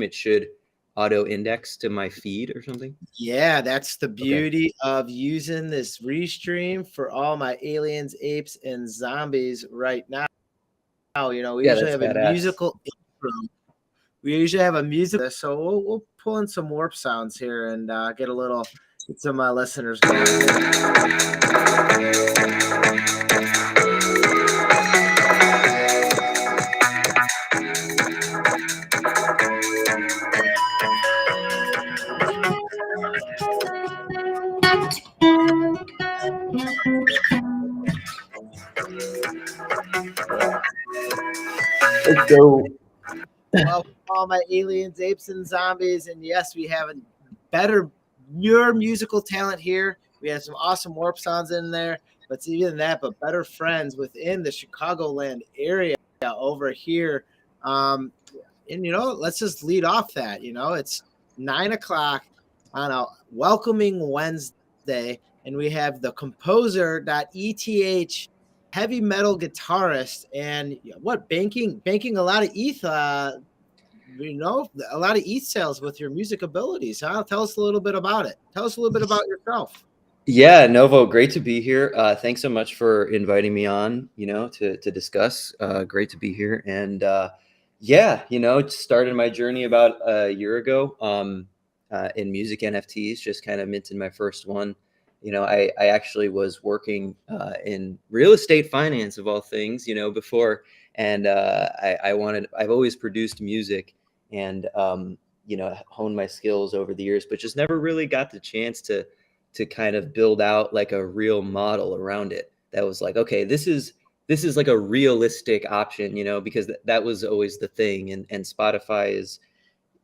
it should auto index to my feed or something. Yeah, that's the Okay. beauty of using this restream for all my aliens, apes, and zombies right now. We Yeah, usually that's have a badass. musical intro. We usually have a music, so we'll pull in some warp sounds here and get some listeners going. So Welcome all my aliens, apes, and zombies. And yes, we have a better, newer musical talent here. We have some awesome warp sounds in there, but even that, but better friends within the Chicagoland area over here. And let's just lead off that. It's 9 o'clock on a welcoming Wednesday, and we have the composer.eth heavy metal guitarist and what banking a lot of ETH a lot of ETH sales with your music abilities, huh? Tell us a little bit about it. Tell us a little bit about yourself. yeah, Novo, great to be here. Thanks so much for inviting me on, to discuss. Great to be here. And yeah, it started my journey about a year ago in music NFTs, just kind of minted my first one. I actually was working in real estate finance of all things, before. And I've always produced music and, honed my skills over the years, but just never really got the chance to kind of build out like a real model around it that was like, okay, this is like a realistic option, because that was always the thing. And Spotify is,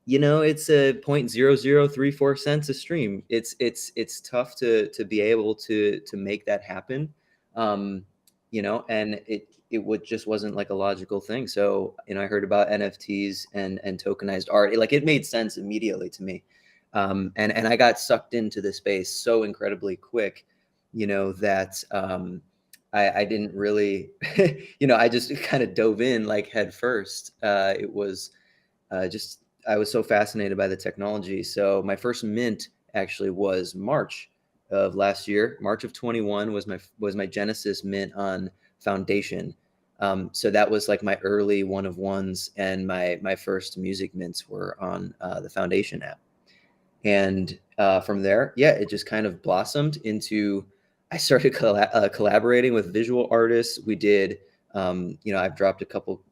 it's a 0.0034 cents a stream. It's tough to be able to make that happen. And it would just wasn't like a logical thing. So, I heard about NFTs and tokenized art. It made sense immediately to me. And I got sucked into the space so incredibly quick, that I didn't really, I just kind of dove in like head first. It was just I was so fascinated by the technology. So my first mint actually was March of last year. March of 21 was my Genesis mint on Foundation. So that was like my early one of ones, and my first music mints were on the Foundation app. And from there, yeah, it just kind of blossomed into. I started collaborating with visual artists. We did, I've dropped a couple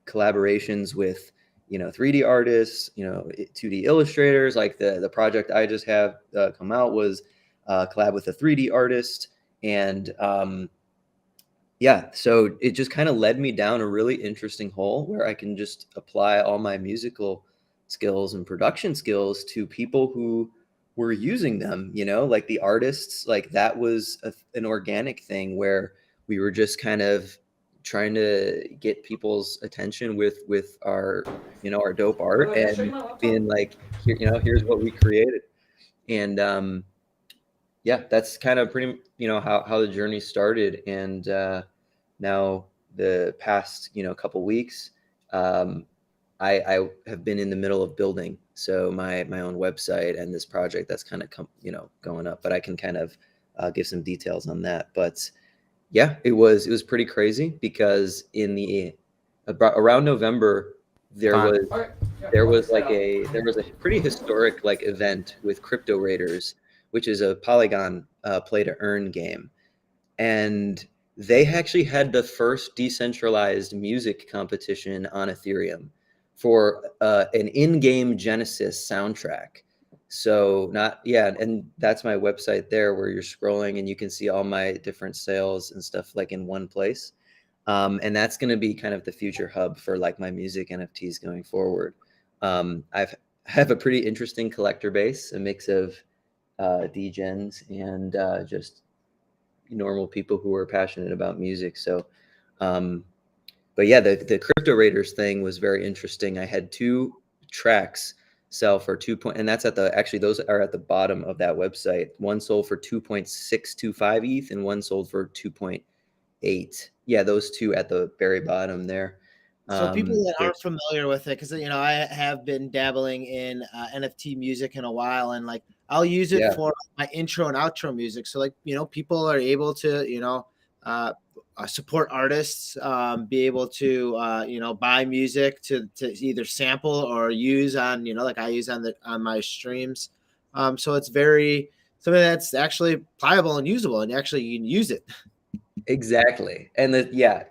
collaborations with 3D artists, 2D illustrators. Like the project I just have come out was collab with a 3D artist. And yeah, so it just kind of led me down a really interesting hole where I can just apply all my musical skills and production skills to people who were using them, like the artists. Like that was an organic thing where we were just kind of trying to get people's attention with our dope art, and being like, here, here's what we created. And yeah, that's kind of pretty, how the journey started. And now the past, couple weeks, I have been in the middle of building my own website and this project that's kind of going up. But I can kind of give some details on that. But yeah, it was pretty crazy because around November there was a pretty historic like event with Crypto Raiders, which is a Polygon play to earn game. And they actually had the first decentralized music competition on Ethereum for an in-game Genesis soundtrack. So not yeah, and that's my website there where you're scrolling and you can see all my different sales and stuff like in one place. And that's going to be kind of the future hub for like my music NFTs going forward. Have a pretty interesting collector base, a mix of degens and just normal people who are passionate about music. So, but yeah, the Crypto Raiders thing was very interesting. I had two tracks sell for and that's actually those are at the bottom of that website. One sold for 2.625 ETH and one sold for 2.8. Yeah, those two at the very bottom there. So people that aren't There's familiar with it, because I have been dabbling in NFT music in a while, and like I'll use it yeah, for my intro and outro music. So like people are able to uh, support artists, be able to buy music to either sample or use on like I use on my streams. So it's very something that's actually pliable and usable, and actually you can use it. exactly. And yeah,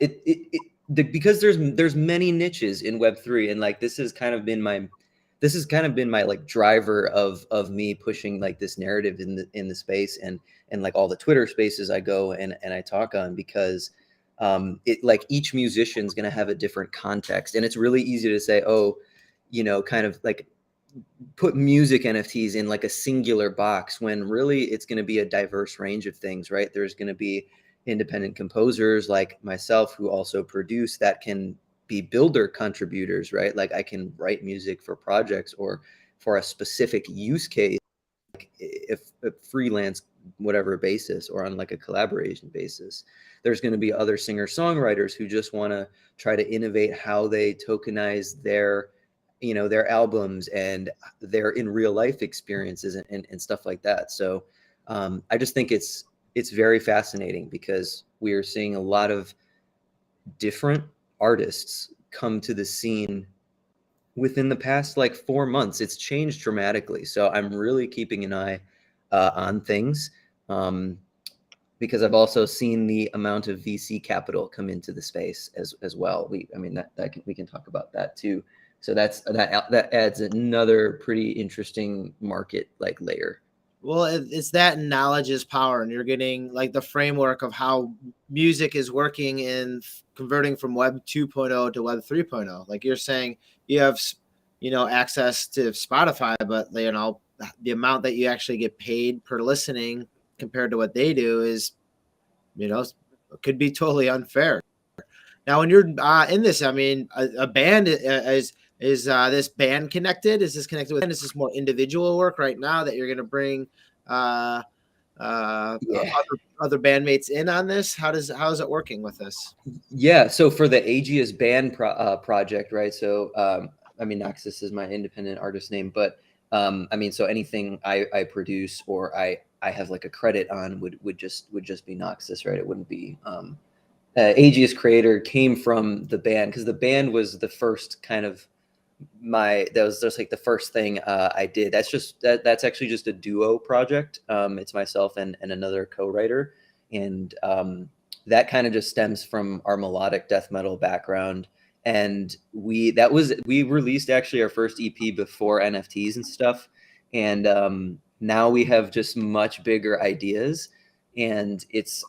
because there's many niches in Web3, and like this has kind of been my like driver of me pushing like this narrative in the space, and like all the Twitter spaces I go and I talk on, because it like each musician's going to have a different context, and it's really easy to say, oh, kind of like put music NFTs in like a singular box, when really it's going to be a diverse range of things, right? There's going to be independent composers like myself who also produce, that can be builder contributors, right? Like I can write music for projects or for a specific use case, if a freelance whatever basis, or on like a collaboration basis. There's going to be other singer songwriters who just want to try to innovate how they tokenize their albums and their in real life experiences, and stuff like that. So I just think it's very fascinating, because we are seeing a lot of different artists come to the scene within the past like 4 months. It's changed dramatically. So I'm really keeping an eye on things, um, because I've also seen the amount of VC capital come into the space as well. I mean, we can talk about that too. So that adds another pretty interesting market like layer. Well, it's that knowledge is power, and you're getting like the framework of how music is working in converting from Web 2.0 to Web 3.0. Like you're saying, you have access to Spotify, but the amount that you actually get paid per listening compared to what they do is you know could be totally unfair. Now, when you're in this, I mean, a band is this band connected? Is this connected with? Is this more individual work right now that you're going to bring uh, Yeah. other bandmates in on this? How is it working with this? Yeah, so for the Aegis band project, right? So, I mean, Noxis is my independent artist name, but I mean, so anything I produce or I have like a credit on would just be Noxis, right? It wouldn't be Aegis Creator came from the band, because the band was the first kind of that was just like the first thing I did. That's actually just a duo project. It's myself and another co-writer, and that kind of just stems from our melodic death metal background. And we released actually our first EP before NFTs and stuff, and now we have just much bigger ideas, and it's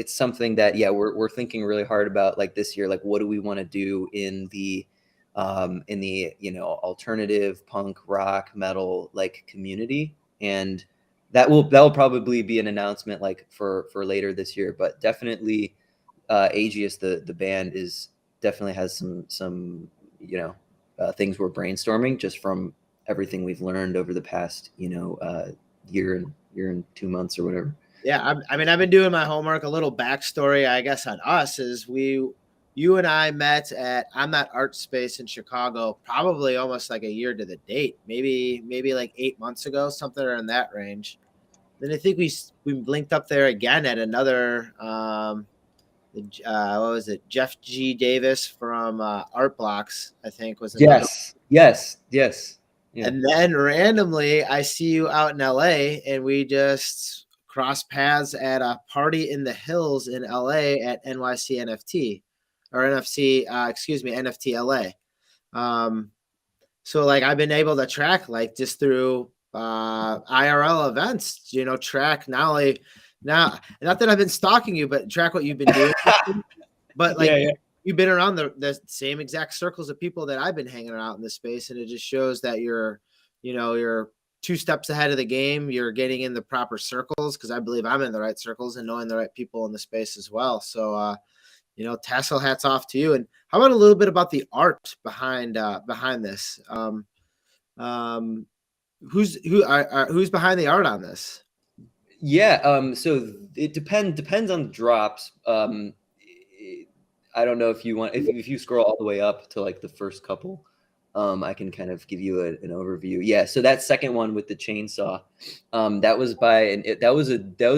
something that, yeah, we're thinking really hard about, like this year, like what do we want to do in the alternative punk rock metal like community. And that will probably be an announcement like for later this year, but definitely Aegis, the band, is definitely has some things we're brainstorming just from everything we've learned over the past year and 2 months or whatever. Yeah, I mean, I've been doing my homework. A little backstory, I guess, on us is you and I met at I'm Not Art Space in Chicago, probably almost like a year to the date, maybe like 8 months ago, something in that range. Then I think we linked up there again at another what was it? Jeff G. Davis from Art Blocks, I think, was another. Yes, yeah. And then randomly, I see you out in LA, and we just cross paths at a party in the hills in LA at NYC NFT or NFC, excuse me, NFT LA. So like I've been able to track like just through IRL events, track not only now, not that I've been stalking you, but track what you've been doing. But like Yeah. you've been around the same exact circles of people that I've been hanging out in this space, and it just shows that you're 2 steps ahead of the game. You're getting in the proper circles, because I believe I'm in the right circles and knowing the right people in the space as well. So tassel hats off to you. And how about a little bit about the art behind this? Um, who's behind the art on this? Yeah, so it depends on the drops. I don't know if you want, if you scroll all the way up to like the first couple, I can kind of give you an overview. Yeah, so that second one with the chainsaw, that was by that was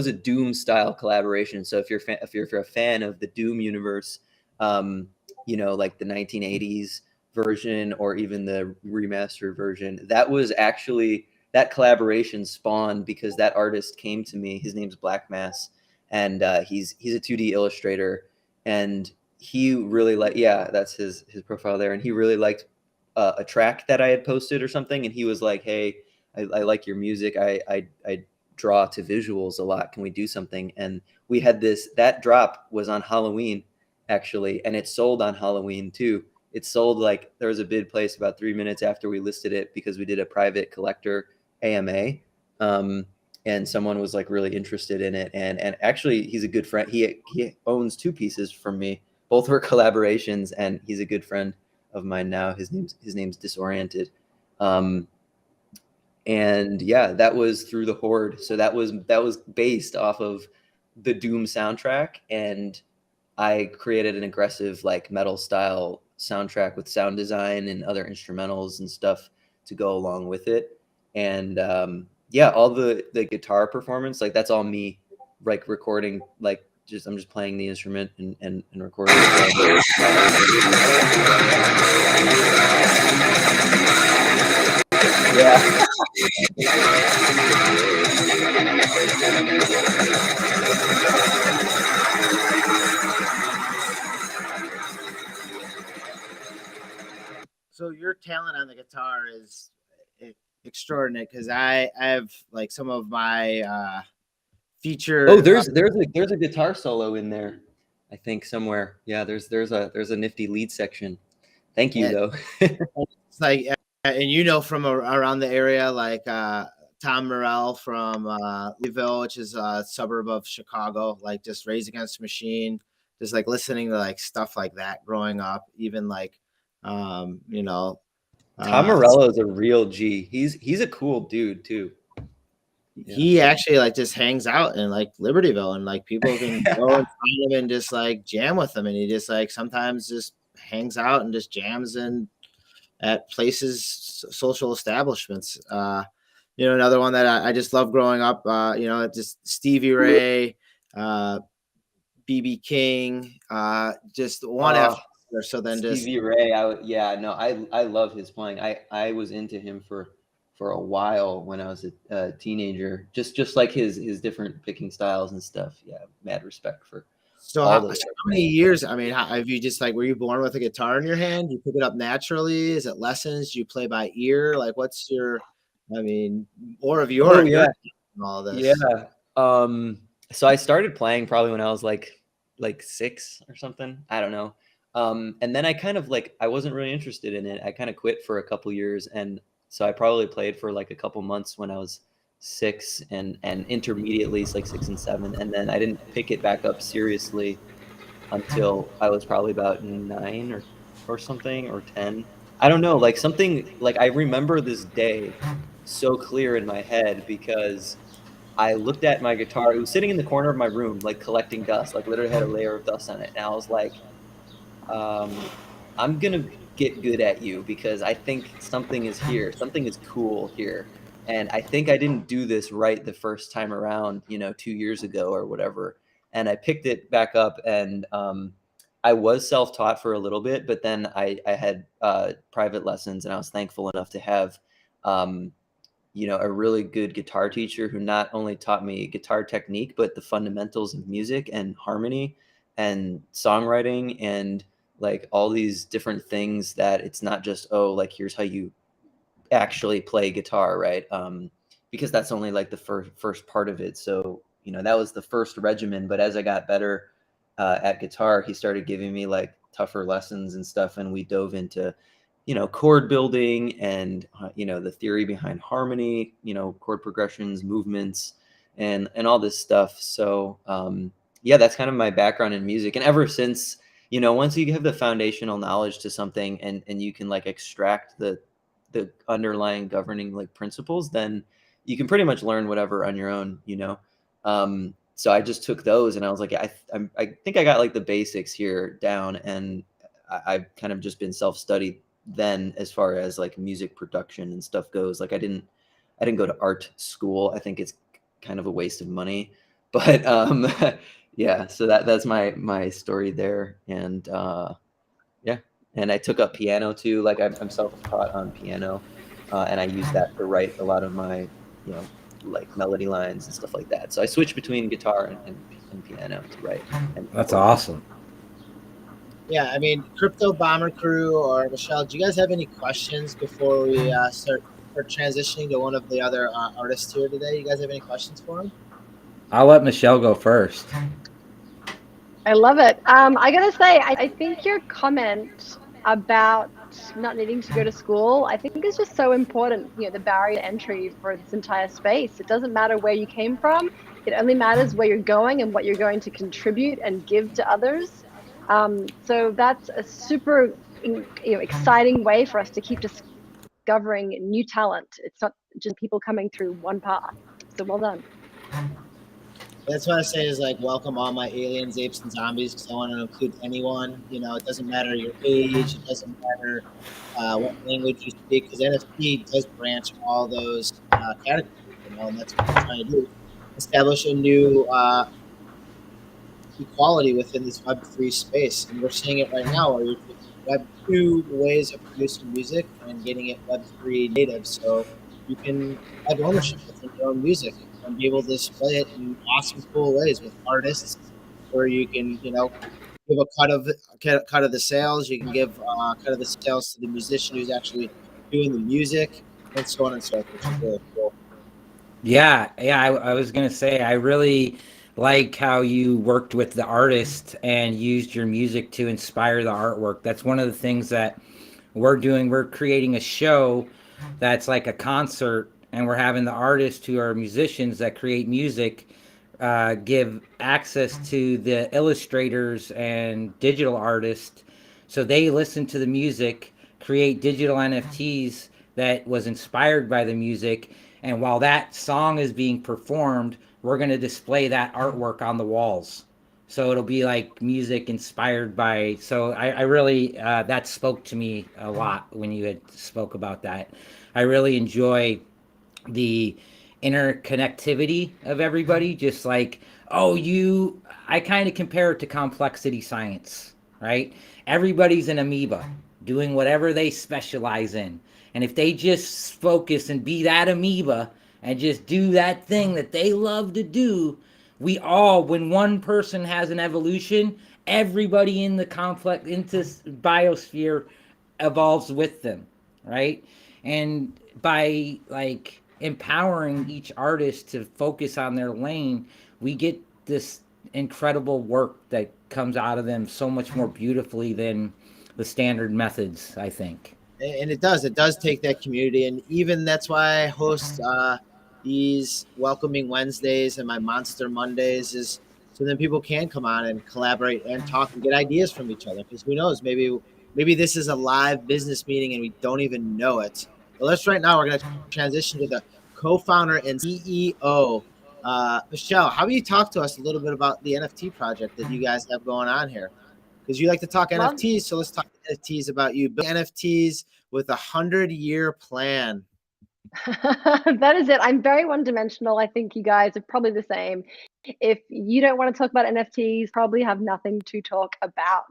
a Doom style collaboration. So if you're a fan of the Doom universe, you know, like the 1980s version or even the remastered version, that was actually, that collaboration spawned because that artist came to me. His name's Black Mass, and he's a 2D illustrator, and he really like, yeah, that's his profile there, and he really liked a track that I had posted or something, and he was like, hey, I like your music, I draw to visuals a lot, can we do something? And we had this, that drop was on Halloween actually, and it sold on Halloween too. It sold, like, there was a bid place about 3 minutes after we listed it because we did a private collector AMA. um, and someone was like really interested in it, and actually he's a good friend. He owns two pieces from me, both were collaborations, and he's a good friend of mine now. His name's Disoriented. um, and yeah, that was through the Horde, so that was based off of the Doom soundtrack, and I created an aggressive like metal style soundtrack with sound design and other instrumentals and stuff to go along with it. And yeah, all the guitar performance, like that's all me, like recording, like just I'm just playing the instrument and recording it. Yeah. So your talent on the guitar is extraordinary because I have like some of my Oh, featured there's a guitar solo in there, I think somewhere. Yeah, there's a nifty lead section. Thank you and though. it's like and you know from around the area like Tom Morell from Louisville, which is a suburb of Chicago, like just Rage Against the Machine, just like listening to like stuff like that growing up, even like you know Tom uh Morello is a real G. He's a cool dude too. Yeah. he actually like just hangs out in like Libertyville and like people can go and find him and just like jam with him, and he just like sometimes just hangs out and just jams in at places, social establishments. You know, another one that I just love growing up, you know, just Stevie Ray, uh, BB King, just one after Oh, another. So then just Stevie Ray. Yeah, no, I love his playing. I was into him for a while when I was a teenager. Just like his different picking styles and stuff. Yeah, mad respect for so all so those how many guys. years? I mean, have you just like were you born with a guitar in your hand? You pick it up naturally? Is it lessons? Do you play by ear? Like, what's your? I mean, more of Oh your yeah, all yeah. this. Um, so I started playing probably when I was like 6 or something. I don't know. And then I kind of like, I wasn't really interested in it. I kind of quit for a couple years, and so I probably played for like a couple months when I was 6, and intermediately it's like 6 and 7, and then I didn't pick it back up seriously until I was probably about 9 or something, or 10. I don't know, like something, like I remember this day so clear in my head because I looked at my guitar. It was sitting in the corner of my room, like collecting dust, like literally had a layer of dust on it. And I was like, um, I'm gonna get good at you because I think something is here. Something is cool here. And I think I didn't do this right the first time around, 2 years ago or whatever. And I picked it back up, and I was self-taught for a little bit, but then I had private lessons, and I was thankful enough to have um, a really good guitar teacher who not only taught me guitar technique, but the fundamentals of music and harmony and songwriting and like all these different things, that it's not just, oh, like here's how you actually play guitar, right? Because that's only like the first part of it. So that was the first regimen. But as I got better at guitar, he started giving me like tougher lessons and stuff, and we dove into chord building and the theory behind harmony, chord progressions, movements, and all this stuff. So yeah, that's kind of my background in music, and ever since, once you have the foundational knowledge to something, and you can like extract the underlying governing like principles, then you can pretty much learn whatever on your own. so I just took those and I was like, I think I got like the basics here down, and I've kind of just been self-studied then as far as like music production and stuff goes. Like I didn't go to art school. I think it's kind of a waste of money, but yeah. So that's my story there, and yeah. And I took up piano too. Like I'm self-taught on piano, and I use that to write a lot of my, like melody lines and stuff like that. So I switch between guitar and piano to write and That's compose. awesome. Yeah, I mean, Crypto Bomber Crew or Michelle, do you guys have any questions before we start transitioning to one of the other artists here today? You guys have any questions for him? I'll let Michelle go first. I love it. I gotta say, I think your comment about not needing to go to school, I think is just so important. You know, the barrier to entry for this entire space. It doesn't matter where you came from. It only matters where you're going and what you're going to contribute and give to others. So that's a super, exciting way for us to keep discovering new talent. It's not just people coming through one path. So well done. That's what I say is like, welcome all my aliens, apes, and zombies, because I want to include anyone. You know, it doesn't matter your age, it doesn't matter what language you speak, because NFT does branch all those categories. You know, and that's what we're trying to do: establish a new equality within this Web3 space, and we're seeing it right now, where you're taking Web2 ways of producing music and getting it Web3 native, so you can have ownership within your own music and be able to display it in awesome, cool ways with artists, where you can, give a cut of the sales. You can give a cut of the sales to the musician who's actually doing the music, and so on and so forth, which is really cool. Yeah, yeah. I was gonna say I really like how you worked with the artist and used your music to inspire the artwork. That's one of the things that we're doing. We're creating a show that's like a concert, and we're having the artists who are musicians that create music give access to the illustrators and digital artists, so they listen to the music, create digital NFTs that was inspired by the music, and while that song is being performed, we're going to display that artwork on the walls. So it'll be like music inspired by. So I really that spoke to me a lot when you had spoke about that. I really enjoy the interconnectivity of everybody. Just like, oh, I kind of compare it to complexity science, right? Everybody's an amoeba doing whatever they specialize in, and if they just focus and be that amoeba and just do that thing that they love to do, we all, when one person has an evolution, everybody in the complex into biosphere evolves with them, right? And by like empowering each artist to focus on their lane, we get this incredible work that comes out of them so much more beautifully than the standard methods, I think. And it does take that community, and even that's why I host these welcoming Wednesdays and my Monster Mondays, is so then people can come on and collaborate and talk and get ideas from each other, because who knows, maybe this is a live business meeting and we don't even know it. But let's right now, we're going to transition to the co-founder and CEO. Michelle, how about you talk to us a little bit about the NFT project that you guys have going on here? Because you like to talk Well, NFTs, so let's talk NFTs about you. Building NFTs with a 100-year plan. that is it. I'm very one dimensional. I think you guys are probably the same. If you don't want to talk about NFTs, probably have nothing to talk about.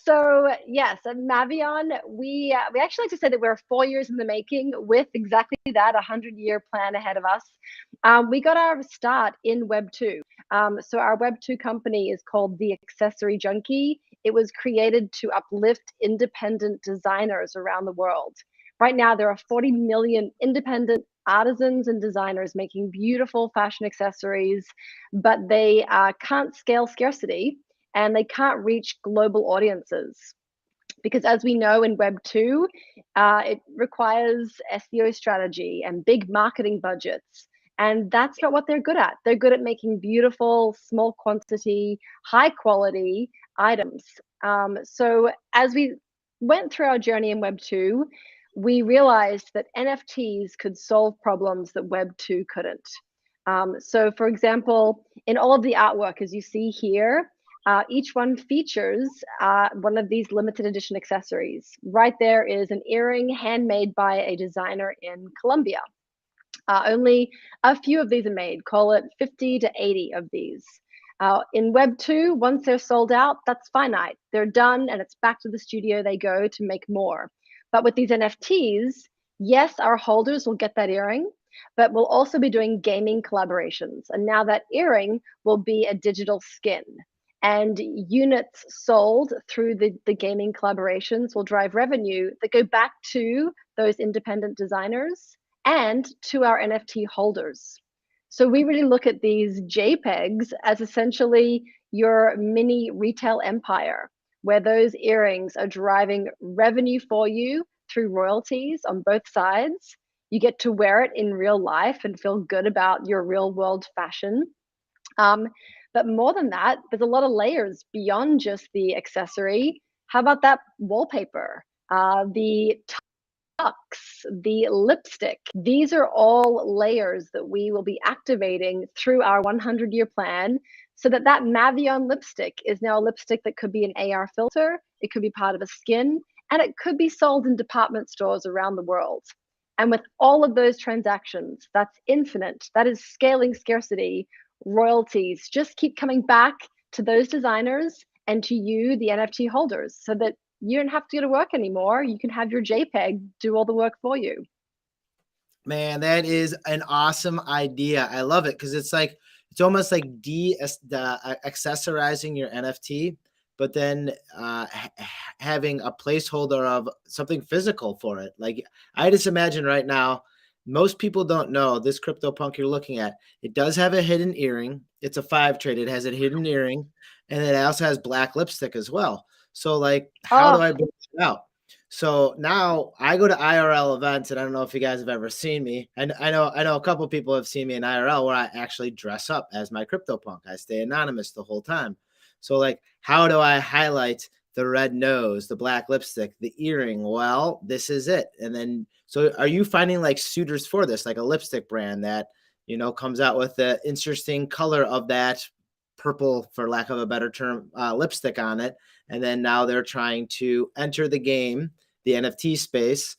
So yes, at Mavion, we actually like to say that we're 4 years in the making with exactly that, 100-year plan ahead of us. We got our start in Web 2. So our Web 2 company is called The Accessory Junkie. It was created to uplift independent designers around the world. Right now, there are 40 million independent artisans and designers making beautiful fashion accessories, but they can't scale scarcity and they can't reach global audiences. Because as we know in Web 2, it requires SEO strategy and big marketing budgets. And that's not what they're good at. They're good at making beautiful, small quantity, high quality items. So as we went through our journey in Web 2, we realized that NFTs could solve problems that Web 2 couldn't. So for example, in all of the artwork, as you see here, each one features one of these limited edition accessories. Right there is an earring handmade by a designer in Colombia. Only a few of these are made, call it 50 to 80 of these. In Web 2, once they're sold out, that's finite. They're done and it's back to the studio they go to make more. But with these NFTs, yes, our holders will get that earring, but we'll also be doing gaming collaborations. And now that earring will be a digital skin. And units sold through the gaming collaborations will drive revenue that go back to those independent designers and to our NFT holders. So we really look at these JPEGs as essentially your mini retail empire, where those earrings are driving revenue for you through royalties on both sides. You get to wear it in real life and feel good about your real world fashion. But more than that, there's a lot of layers beyond just the accessory. How about that wallpaper? The the lipstick. These are all layers that we will be activating through our 100-year plan so that that Mavion lipstick is now a lipstick that could be an AR filter, it could be part of a skin, and it could be sold in department stores around the world. And with all of those transactions, that's infinite. That is scaling scarcity. Royalties just keep coming back to those designers and to you, the NFT holders, so that you don't have to go to work anymore. You can have your JPEG do all the work for you. Man, that is an awesome idea. I love it because it's like it's almost like accessorizing your NFT, but then having a placeholder of something physical for it. Like I just imagine right now, most people don't know this CryptoPunk you're looking at. It does have a hidden earring. It's a 5 trade. It has a hidden earring, and it also has black lipstick as well. So like, how do I bring it out? So now I go to IRL events, and I don't know if you guys have ever seen me. And I know a couple of people have seen me in IRL where I actually dress up as my CryptoPunk. I stay anonymous the whole time. So like, how do I highlight the red nose, the black lipstick, the earring? Well, this is it. And then, so are you finding like suitors for this, like a lipstick brand that, you know, comes out with the interesting color of that purple, for lack of a better term, lipstick on it? And then now they're trying to enter the game, the NFT space,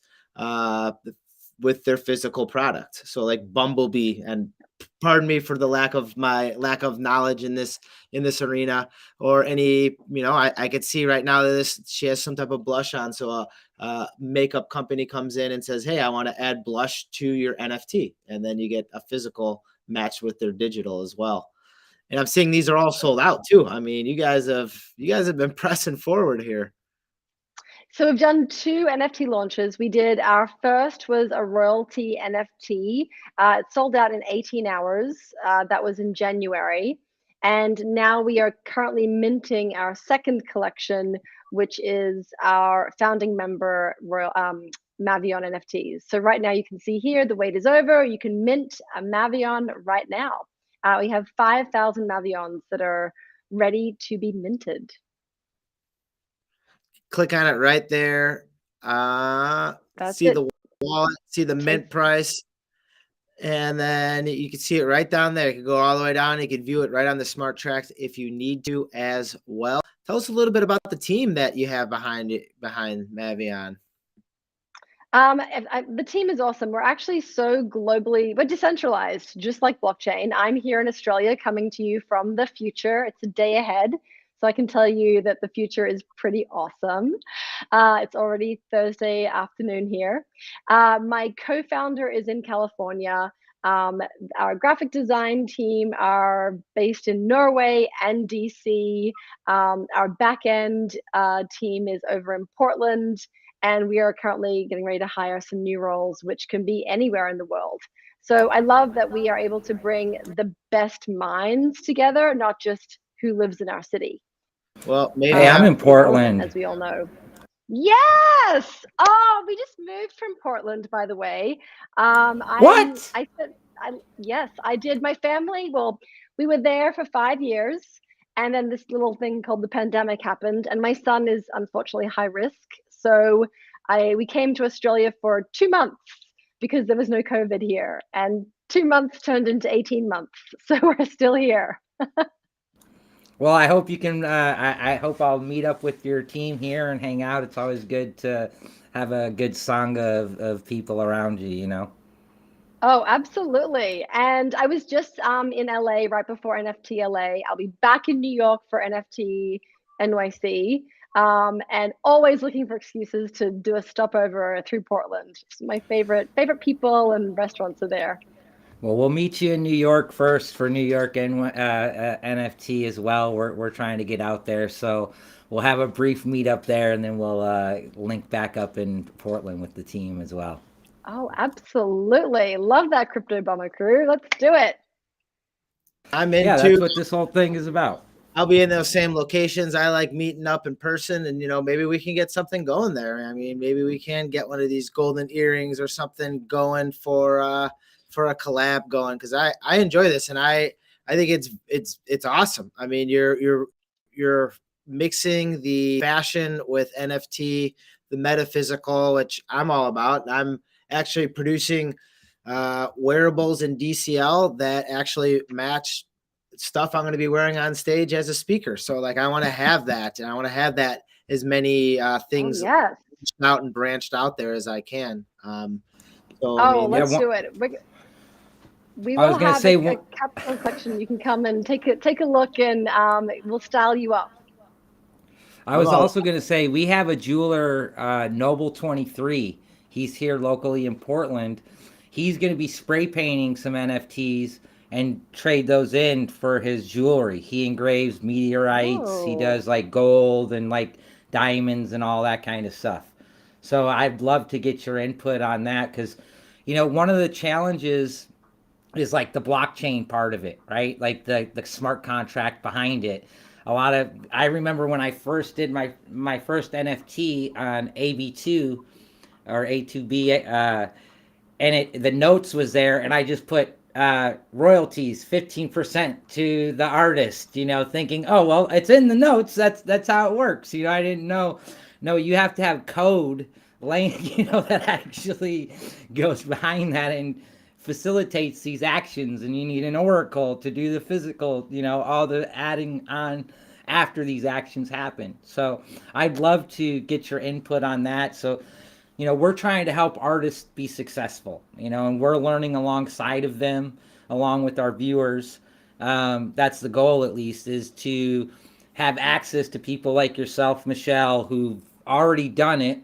with their physical product. So like Bumblebee, and pardon me for the lack of knowledge in this arena, or any, you know, I could see right now that she has some type of blush on. So a makeup company comes in and says, hey, I want to add blush to your NFT. And then you get a physical match with their digital as well. And I'm seeing these are all sold out too. I mean, you guys have been pressing forward here. So we've done 2 NFT launches. We did, our first was a royalty NFT. It sold out in 18 hours. That was in January. And now we are currently minting our second collection, which is our founding member Mavion NFTs. So right now you can see here, the wait is over. You can mint a Mavion right now. We have 5,000 Mavions that are ready to be minted. Click on it right there. See the wallet, see the mint price. And then you can see it right down there. You can go all the way down. You can view it right on the smart tracks if you need to as well. Tell us a little bit about the team that you have behind Mavion. The team is awesome. We're actually so globally, we're decentralized, just like blockchain. I'm here in Australia coming to you from the future. It's a day ahead. So I can tell you that the future is pretty awesome. It's already Thursday afternoon here. My co-founder is in California. Our graphic design team are based in Norway and DC. Our back-end team is over in Portland. And we are currently getting ready to hire some new roles, which can be anywhere in the world. So I love that we are able to bring the best minds together, not just who lives in our city. Well, maybe I'm in Portland, as we all know. Yes. Oh, we just moved from Portland, by the way. What? Yes, I did. My family, well, we were there for 5 years. And then this little thing called the pandemic happened. And my son is unfortunately high risk. So we came to Australia for 2 months because there was no COVID here. And 2 months turned into 18 months. So we're still here. Well, I hope you can. I hope I'll meet up with your team here and hang out. It's always good to have a good sangha of people around you. You know. Oh, absolutely. And I was just in LA right before NFT LA. I'll be back in New York for NFT NYC. And always looking for excuses to do a stopover through Portland. My favorite people and restaurants are there. Well, we'll meet you in New York first for New York and NFT as well. We're trying to get out there, so we'll have a brief meet up there, and then we'll link back up in Portland with the team as well. Oh, absolutely. Love that Crypto Bomber crew. Let's do it. I'm Yeah, into. that's what this whole thing is about. I'll be in those same locations. I like meeting up in person, and maybe we can get something going there. I mean, maybe we can get one of these golden earrings or something going for a collab going, because I enjoy this, and I think it's awesome. I mean, you're mixing the fashion with NFT, the metaphysical, which I'm all about. I'm actually producing wearables in DCL that actually match stuff I'm going to be wearing on stage as a speaker. So like, I want to have that, and I want to have that as many things yes. out and branched out there as I can. Let's do it. We will have a capsule collection. You can come and take a look, and we'll style you up. I was also going to say, we have a jeweler, Noble 23. He's here locally in Portland. He's going to be spray painting some NFTs and trade those in for his jewelry. He engraves meteorites. Oh. He does like gold and like diamonds and all that kind of stuff. So I'd love to get your input on that, because, one of the challenges is like the blockchain part of it, right? Like the smart contract behind it. I remember when I first did my first NFT on AB2 or A2B, and the notes was there, and I just put royalties 15% to the artist, thinking, oh well, it's in the notes. That's how it works. I didn't know. No, you have to have code laying, that actually goes behind that and facilitates these actions, and you need an oracle to do the physical, all the adding on after these actions happen. So I'd love to get your input on that. So we're trying to help artists be successful, and we're learning alongside of them, along with our viewers. That's the goal, at least, is to have access to people like yourself, Michelle, who've already done it,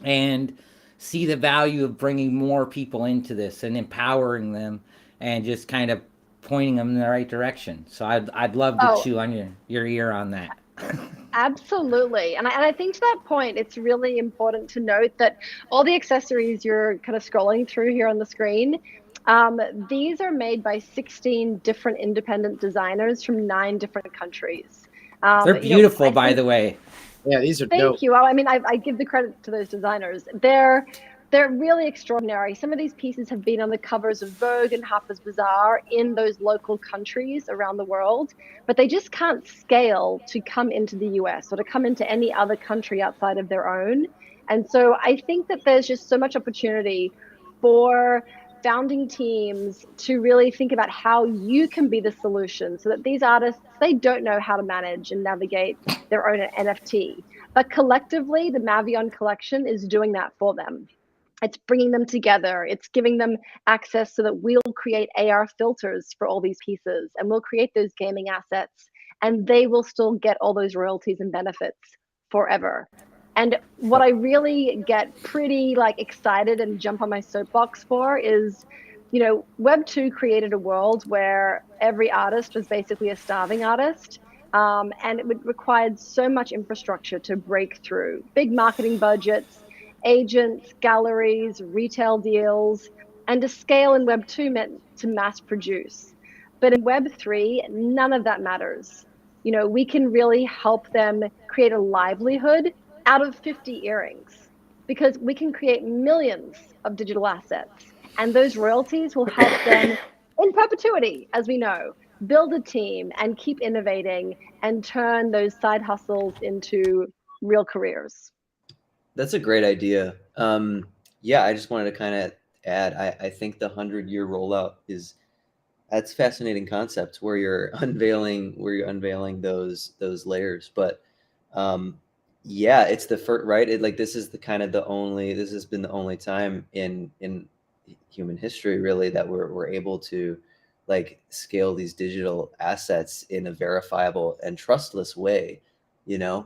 and see the value of bringing more people into this and empowering them, and just kind of pointing them in the right direction. So I'd love to chew on your ear on that. Absolutely. And I think to that point, it's really important to note that all the accessories you're kind of scrolling through here on the screen, these are made by 16 different independent designers from 9 different countries. They're beautiful, by the way. Yeah, these are dope. Thank you. Well, I mean, I give the credit to those designers. They're really extraordinary. Some of these pieces have been on the covers of Vogue and Harper's Bazaar in those local countries around the world, but they just can't scale to come into the US or to come into any other country outside of their own. And so I think that there's just so much opportunity for founding teams to really think about how you can be the solution, so that these artists, they don't know how to manage and navigate their own NFT. But collectively, the Mavion collection is doing that for them. It's bringing them together. It's giving them access so that we'll create AR filters for all these pieces, and we'll create those gaming assets, and they will still get all those royalties and benefits forever. And what I really get pretty excited and jump on my soapbox for is, Web 2 created a world where every artist was basically a starving artist. And it required so much infrastructure to break through. Big marketing budgets, agents, galleries, retail deals, and to scale in Web 2 meant to mass produce. But in Web 3, none of that matters. We can really help them create a livelihood out of 50 earrings, because we can create millions of digital assets, and those royalties will help them in perpetuity, as we know, build a team and keep innovating and turn those side hustles into real careers. That's a great idea. Yeah, I just wanted to kind of add, I think the 100-year rollout that's a fascinating concept where you're unveiling those layers. But yeah, it's the first, right? Like this is the kind of this has been the only time in human history really that we're able to like scale these digital assets in a verifiable and trustless way,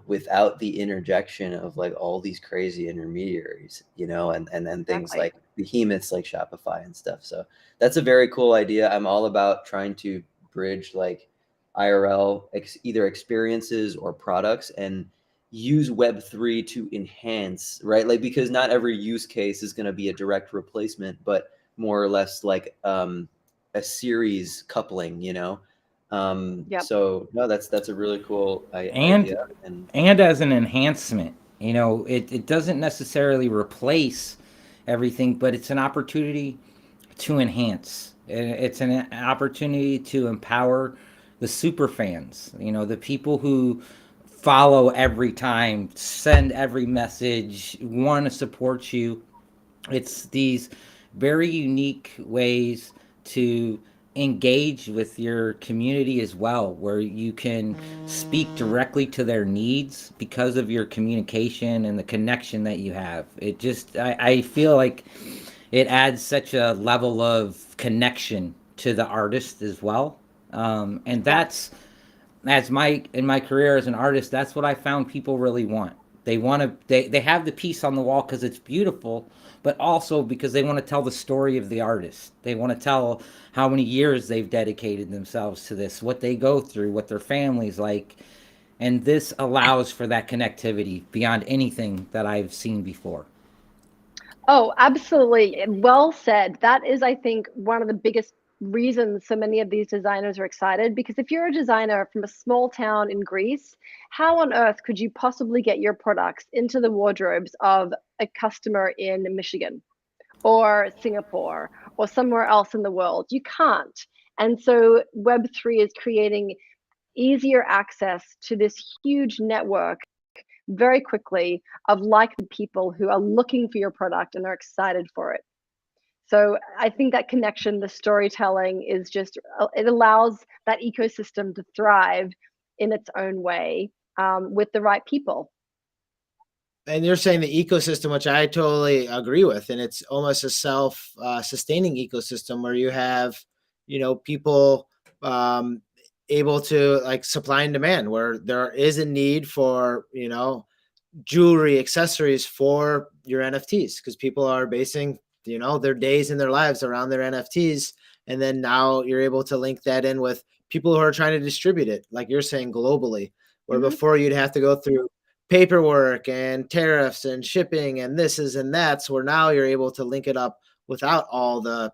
without the interjection of like all these crazy intermediaries, and then things Exactly. like behemoths like Shopify and stuff. So that's a very cool idea. I'm all about trying to bridge like IRL either experiences or products and use Web3 to enhance, right? Like, because not every use case is going to be a direct replacement, but more or less like a series coupling, Yep. So no, that's a really cool And idea. And as an enhancement, it doesn't necessarily replace everything, but it's an opportunity to enhance. It's an opportunity to empower the super fans, the people who follow every time, send every message, want to support you. It's these very unique ways to engage with your community as well, where you can speak directly to their needs because of your communication and the connection that you have. I feel like it adds such a level of connection to the artist as well. And Yeah. that's in my career as an artist, that's what I found people really want. They have the piece on the wall because it's beautiful, but also because they want to tell the story of the artist. They want to tell how many years they've dedicated themselves to this, what they go through, what their family's like. And this allows for that connectivity beyond anything that I've seen before. Oh, absolutely. Well said. That is, I think, one of the biggest reasons so many of these designers are excited. Because if you're a designer from a small town in Greece, how on earth could you possibly get your products into the wardrobes of a customer in Michigan or Singapore or somewhere else in the world? You can't. And so Web3 is creating easier access to this huge network very quickly of like people who are looking for your product and are excited for it. So I think that connection, the storytelling is just, it allows that ecosystem to thrive in its own way with the right people. And you're saying the ecosystem, which I totally agree with, and it's almost a self-sustaining ecosystem where you have, people able to like supply and demand, where there is a need for, jewelry accessories for your NFTs because people are basing, their days in their lives around their NFTs. And then now you're able to link that in with people who are trying to distribute it, like you're saying, globally, where Mm-hmm. before you'd have to go through paperwork and tariffs and shipping and this is and that's, where now you're able to link it up without all the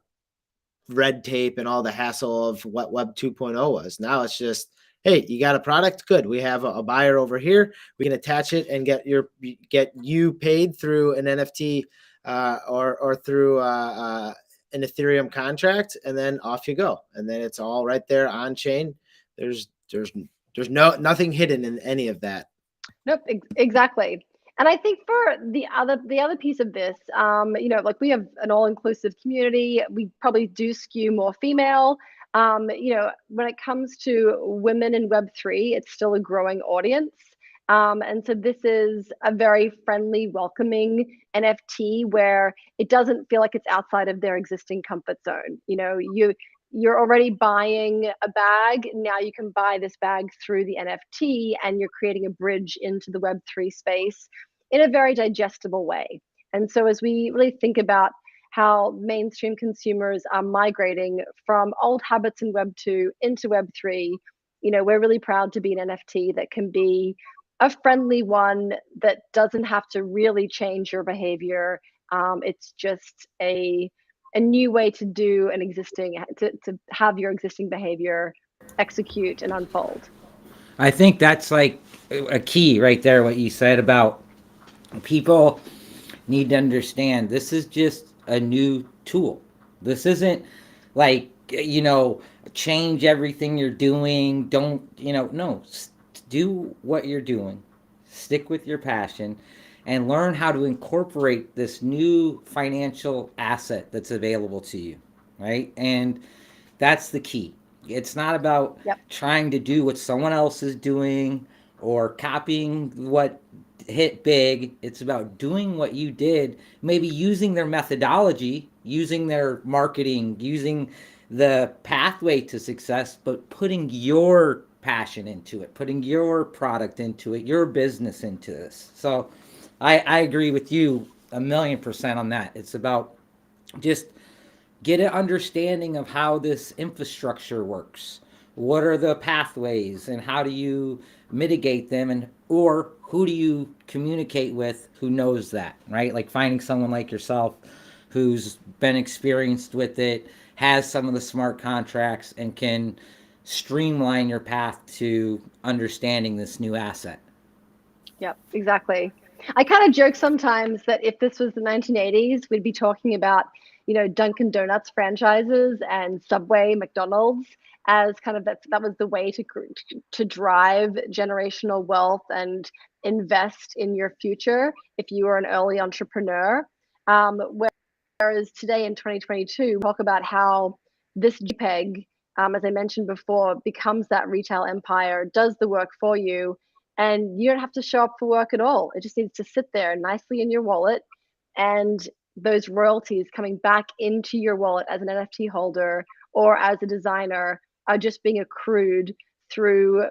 red tape and all the hassle of what Web 2.0 was. Now it's just, hey, you got a product? Good. We have a buyer over here. We can attach it and get you paid through an NFT or through an Ethereum contract, and then off you go. And then it's all right there on chain. There's nothing hidden in any of that. Nope, exactly. And I think for the other piece of this, like we have an all-inclusive community. We probably do skew more female. When it comes to women in Web3, it's still a growing audience. And so this is a very friendly, welcoming NFT where it doesn't feel like it's outside of their existing comfort zone. You're already buying a bag. Now you can buy this bag through the NFT and you're creating a bridge into the Web3 space in a very digestible way. And so as we really think about how mainstream consumers are migrating from old habits in Web2 into Web3, we're really proud to be an NFT that can be a friendly one that doesn't have to really change your behavior. It's just a new way to do to have your existing behavior execute and unfold. I think that's like a key right there, what you said about people need to understand this is just a new tool. This isn't like, change everything you're doing. Don't, no, do what you're doing. Stick with your passion and learn how to incorporate this new financial asset that's available to you, right? And that's the key. It's not about Yep. trying to do what someone else is doing or copying what hit big. It's about doing what you did, maybe using their methodology, using their marketing, using the pathway to success, but putting your passion into it, putting your product into it, your business into this. So I agree with you 1,000,000% on that. It's about just get an understanding of how this infrastructure works. What are the pathways and how do you mitigate them, and or who do you communicate with who knows that, right? Like finding someone like yourself who's been experienced with it, has some of the smart contracts, and can streamline your path to understanding this new asset. Yep, exactly. I kind of joke sometimes that if this was the 1980s, we'd be talking about, Dunkin' Donuts franchises and Subway, McDonald's as kind of that was the way to drive generational wealth and invest in your future if you were an early entrepreneur. Whereas today in 2022, we talk about how this JPEG, as I mentioned before, becomes that retail empire, does the work for you, and you don't have to show up for work at all. It just needs to sit there nicely in your wallet, and those royalties coming back into your wallet as an NFT holder or as a designer are just being accrued through,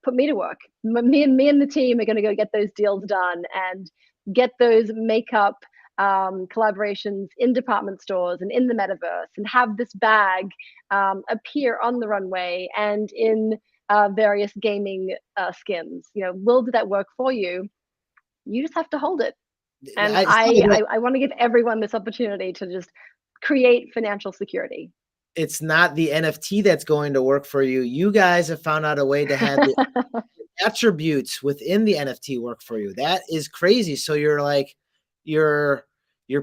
put me to work. Me and the team are going to go get those deals done and get those makeup collaborations in department stores and in the metaverse, and have this bag appear on the runway and in various gaming skins. We'll do that work for you. You just have to hold it. And I want to give everyone this opportunity to just create financial security. It's not the NFT that's going to work for you. You guys have found out a way to have the attributes within the NFT work for you. That is crazy. So you're like, you're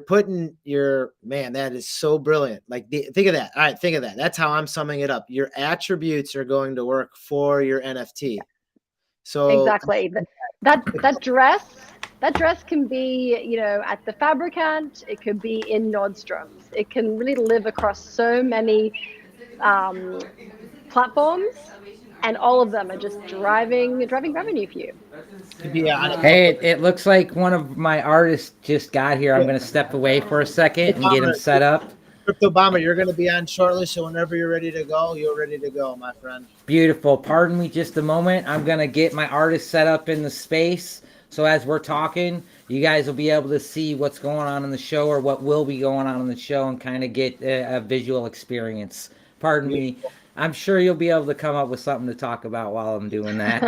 putting your, man, that is so brilliant. Like think of that. All right. Think of that. That's how I'm summing it up. Your attributes are going to work for your NFT. So exactly. That dress can be, at the Fabricant. It could be in Nordstrom's. It can really live across so many platforms, and all of them are just driving revenue for you. Hey, it looks like one of my artists just got here. I'm going to step away for a second and get him set up. Crypto Bomber, you're going to be on shortly, so whenever you're ready to go, you're ready to go, my friend. Beautiful. Pardon me just a moment. I'm going to get my artist set up in the space. So as we're talking, you guys will be able to see what's going on in the show, or what will be going on in the show, and kind of get a visual experience. Pardon me. I'm sure you'll be able to come up with something to talk about while I'm doing that.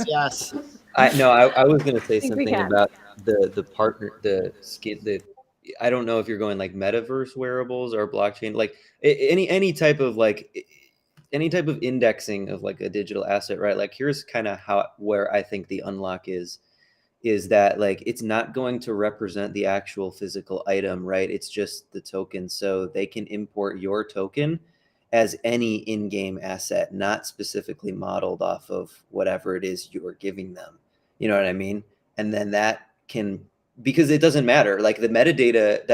Yes. I was going to say something about the partner, the skin, I don't know if you're going like metaverse wearables or blockchain, like any type of indexing of like a digital asset, right? Like here's kind of where I think the unlock is that like it's not going to represent the actual physical item, right? It's just the token. So they can import your token as any in-game asset, not specifically modeled off of whatever it is you're giving them. You know what I mean? And then that can, because it doesn't matter, like the metadata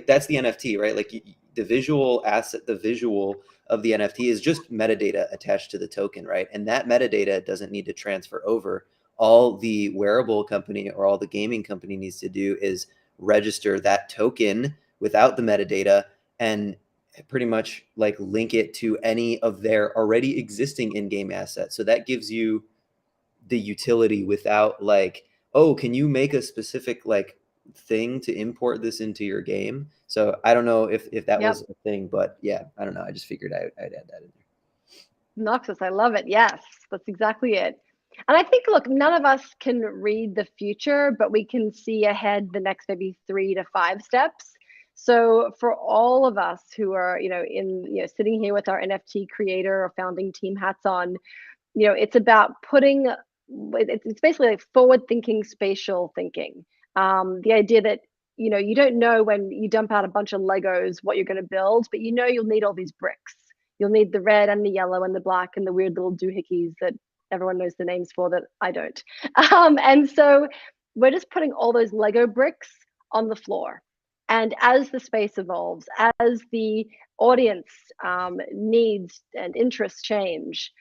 that's the NFT, right? Like the visual asset, the visual of the NFT is just metadata attached to the token, right? And that metadata doesn't need to transfer over. All the wearable company or all the gaming company needs to do is register that token without the metadata and pretty much like link it to any of their already existing in-game assets. So that gives you the utility without like, oh, can you make a specific like thing to import this into your game? So I don't know if that was a thing, but yeah, I don't know. I just figured I'd add that in there. Noxis, I love it. Yes, that's exactly it. And I think, look, none of us can read the future, but we can see ahead the next maybe 3 to 5 steps. So for all of us who are, sitting here with our NFT creator or founding team hats on, it's about it's basically like forward thinking, spatial thinking. The idea that, you don't know when you dump out a bunch of Legos what you're going to build, but you'll need all these bricks. You'll need the red and the yellow and the black and the weird little doohickeys that everyone knows the names for that I don't. And so we're just putting all those Lego bricks on the floor. And as the space evolves, as the audience needs and interests change,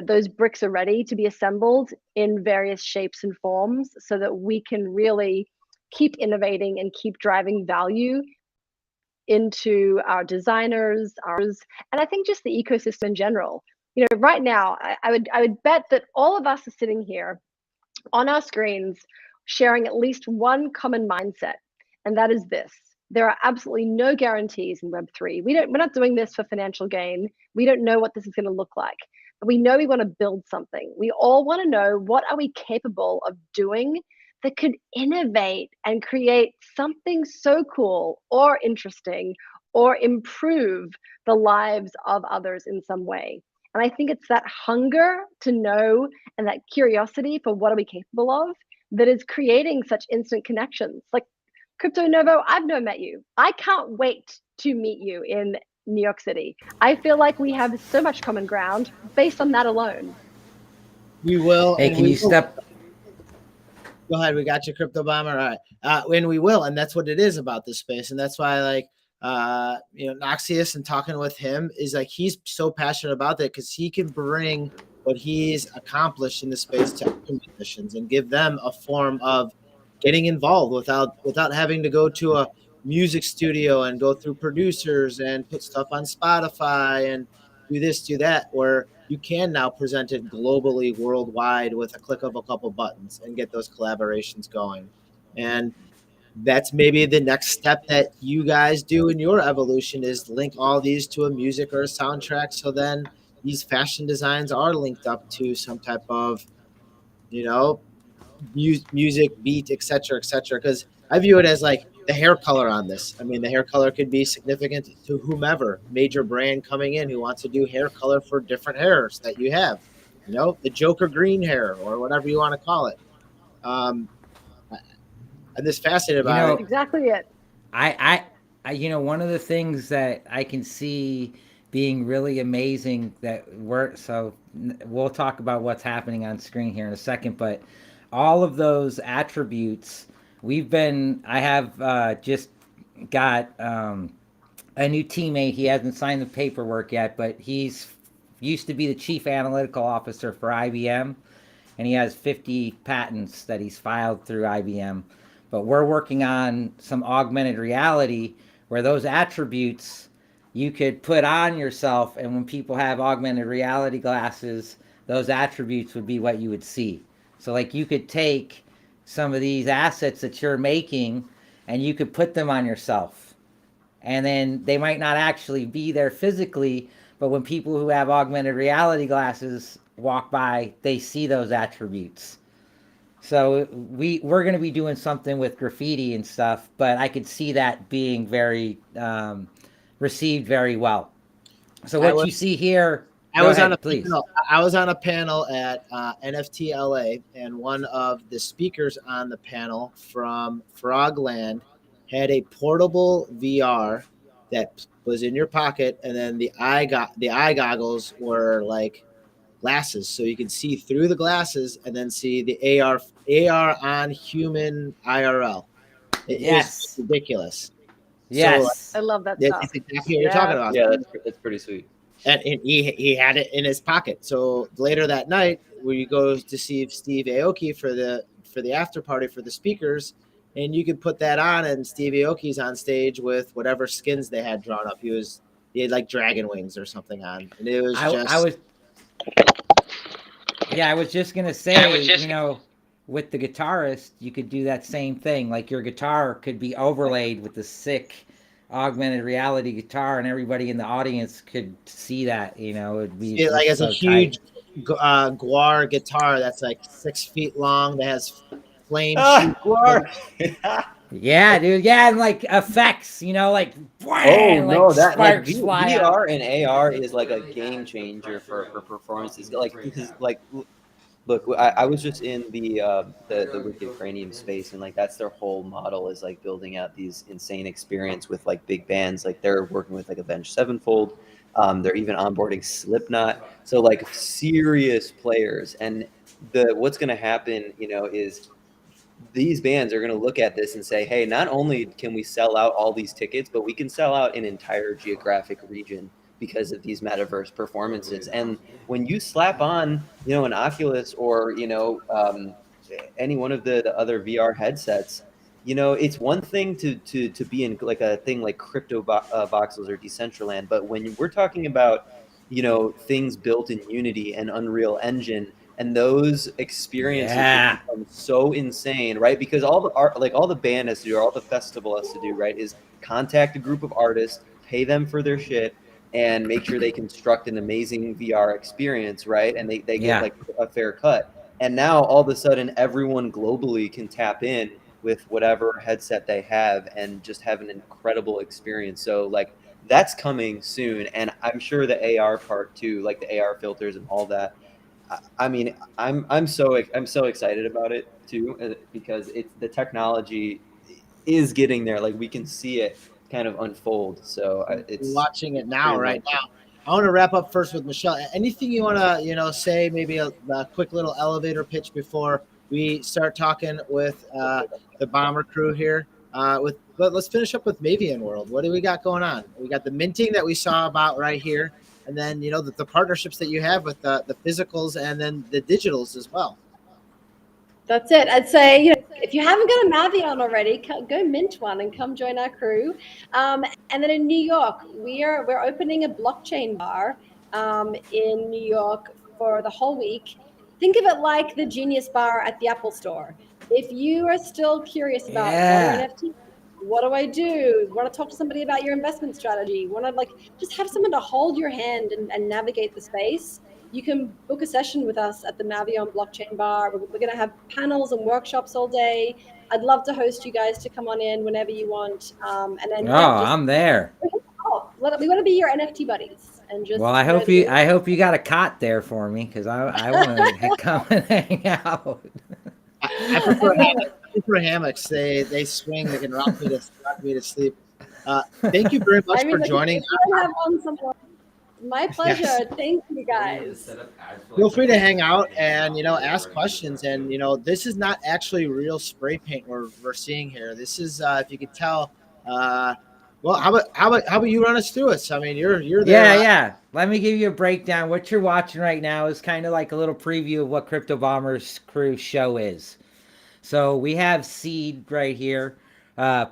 those bricks are ready to be assembled in various shapes and forms so that we can really keep innovating and keep driving value into our designers, and I think just the ecosystem in general. Right now, I would bet that all of us are sitting here on our screens sharing at least one common mindset, and that is this: there are absolutely no guarantees in Web3. We're not doing this for financial gain. We don't know what this is going to look like, but we know we want to build something. We all want to know, what are we capable of doing that could innovate and create something so cool or interesting or improve the lives of others in some way. And I think it's that hunger to know and that curiosity for what are we capable of that is creating such instant connections. Like, Crypto Novo, I've never met you. I can't wait to meet you in New York City. I feel like we have so much common ground based on that alone. We will. Hey, can you step? Go ahead. We got you, Crypto Bomber. All right. And we will. And that's what it is about this space. And that's why, Noxis, and talking with him is like, he's so passionate about that because he can bring what he's accomplished in the space to musicians and give them a form of getting involved without having to go to a music studio and go through producers and put stuff on Spotify and do this, do that, where you can now present it globally, worldwide, with a click of a couple buttons and get those collaborations going. And that's maybe the next step that you guys do in your evolution, is link all these to a music or a soundtrack. So then these fashion designs are linked up to some type of, music, beat, etc., etc. Because I view it as like the hair color on this. I mean, the hair color could be significant to whomever, major brand coming in who wants to do hair color for different hairs that you have, the Joker green hair or whatever you want to call it. I'm just fascinated about it. Exactly it. I, one of the things that I can see being really amazing we'll talk about what's happening on screen here in a second, but all of those attributes I have just got a new teammate. He hasn't signed the paperwork yet, but he's used to be the chief analytical officer for IBM, and he has 50 patents that he's filed through IBM. But we're working on some augmented reality where those attributes you could put on yourself, and when people have augmented reality glasses, those attributes would be what you would see. So like, you could take some of these assets that you're making and you could put them on yourself. And then they might not actually be there physically, but when people who have augmented reality glasses walk by, they see those attributes. So we're going to be doing something with graffiti and stuff, but I could see that being very received very well. So what you see here, I was on a panel at NFT LA, and one of the speakers on the panel from Frogland had a portable VR that was in your pocket, and then the eye goggles were like glasses, so you can see through the glasses and then see the AR on human IRL. It is ridiculous. Yes, so, I love that stuff. It's exactly what you're talking about. Yeah, that's pretty sweet. And he had it in his pocket. So later that night, we go to see Steve Aoki for the after party for the speakers, and you could put that on, and Steve Aoki's on stage with whatever skins they had drawn up. He had like dragon wings or something on, and it was I was just gonna say, with the guitarist, you could do that same thing. Like, your guitar could be overlaid with the sick augmented reality guitar, and everybody in the audience could see that. It'd be like it's so a huge guar guitar that's like 6 feet long that has flame. Guar. Yeah, dude. Yeah, and like effects, like sparks fly out. VR and AR is like a game changer for performances. Like, because look, I was just in the Wicked Cranium space, and like, that's their whole model, is like building out these insane experience with like big bands. Like, they're working with like Avenged Sevenfold. They're even onboarding Slipknot. So like, serious players. And what's going to happen, is these bands are going to look at this and say, hey, not only can we sell out all these tickets, but we can sell out an entire geographic region because of these metaverse performances. And when you slap on, an Oculus or, any one of the other VR headsets, it's one thing to be in like a thing like crypto voxels or Decentraland, but when we're talking about, things built in Unity and Unreal Engine, and those experiences Yeah. become so insane, right? Because all the art, like all the band has to do, or all the festival has to do, right, is contact a group of artists, pay them for their shit, and make sure they construct an amazing VR experience, right? And they get Yeah. like a fair cut. And now all of a sudden, everyone globally can tap in with whatever headset they have and just have an incredible experience. So like that's coming soon, and I'm sure the AR part too, like the AR filters and all that. I mean, I'm so excited about it too, because it's the technology is getting there. Like we can see it kind of unfold. So it's Watching it now, pretty right amazing. now. I want to wrap up first with Michelle. Anything you want to, say, maybe a quick little elevator pitch before we start talking with the Bomber crew here. But let's finish up with Mavian World. What do we got going on? We got the minting that we saw about right here, and then the partnerships that you have with the physicals and then the digitals as well. That's it. I'd say, if you haven't got a Mavion already, go mint one and come join our crew. And then in New York, we're opening a blockchain bar in New York for the whole week. Think of it like the Genius Bar at the Apple Store. If you are still curious about what are NFTs, what do I do? Want to talk to somebody about your investment strategy? Want to just have someone to hold your hand and navigate the space? You can book a session with us at the Mavion Blockchain Bar. We're going to have panels and workshops all day. I'd love to host you guys to come on in whenever you want. And then I'm there. We want to be your NFT buddies and just. Well, I hope you got a cot there for me, because I want to come and hang out. I prefer hammocks. They swing. They can rock me to sleep. Thank you very much for joining. My pleasure. Yes. Thank you, guys. Feel free to hang out and ask questions. And this is not actually real spray paint we're seeing here. This is if you could tell. Well, how about you run us through it? I mean, you're there. Yeah. Let me give you a breakdown. What you're watching right now is kind of like a little preview of what Crypto Bombers Crew show is. So we have Seed right here,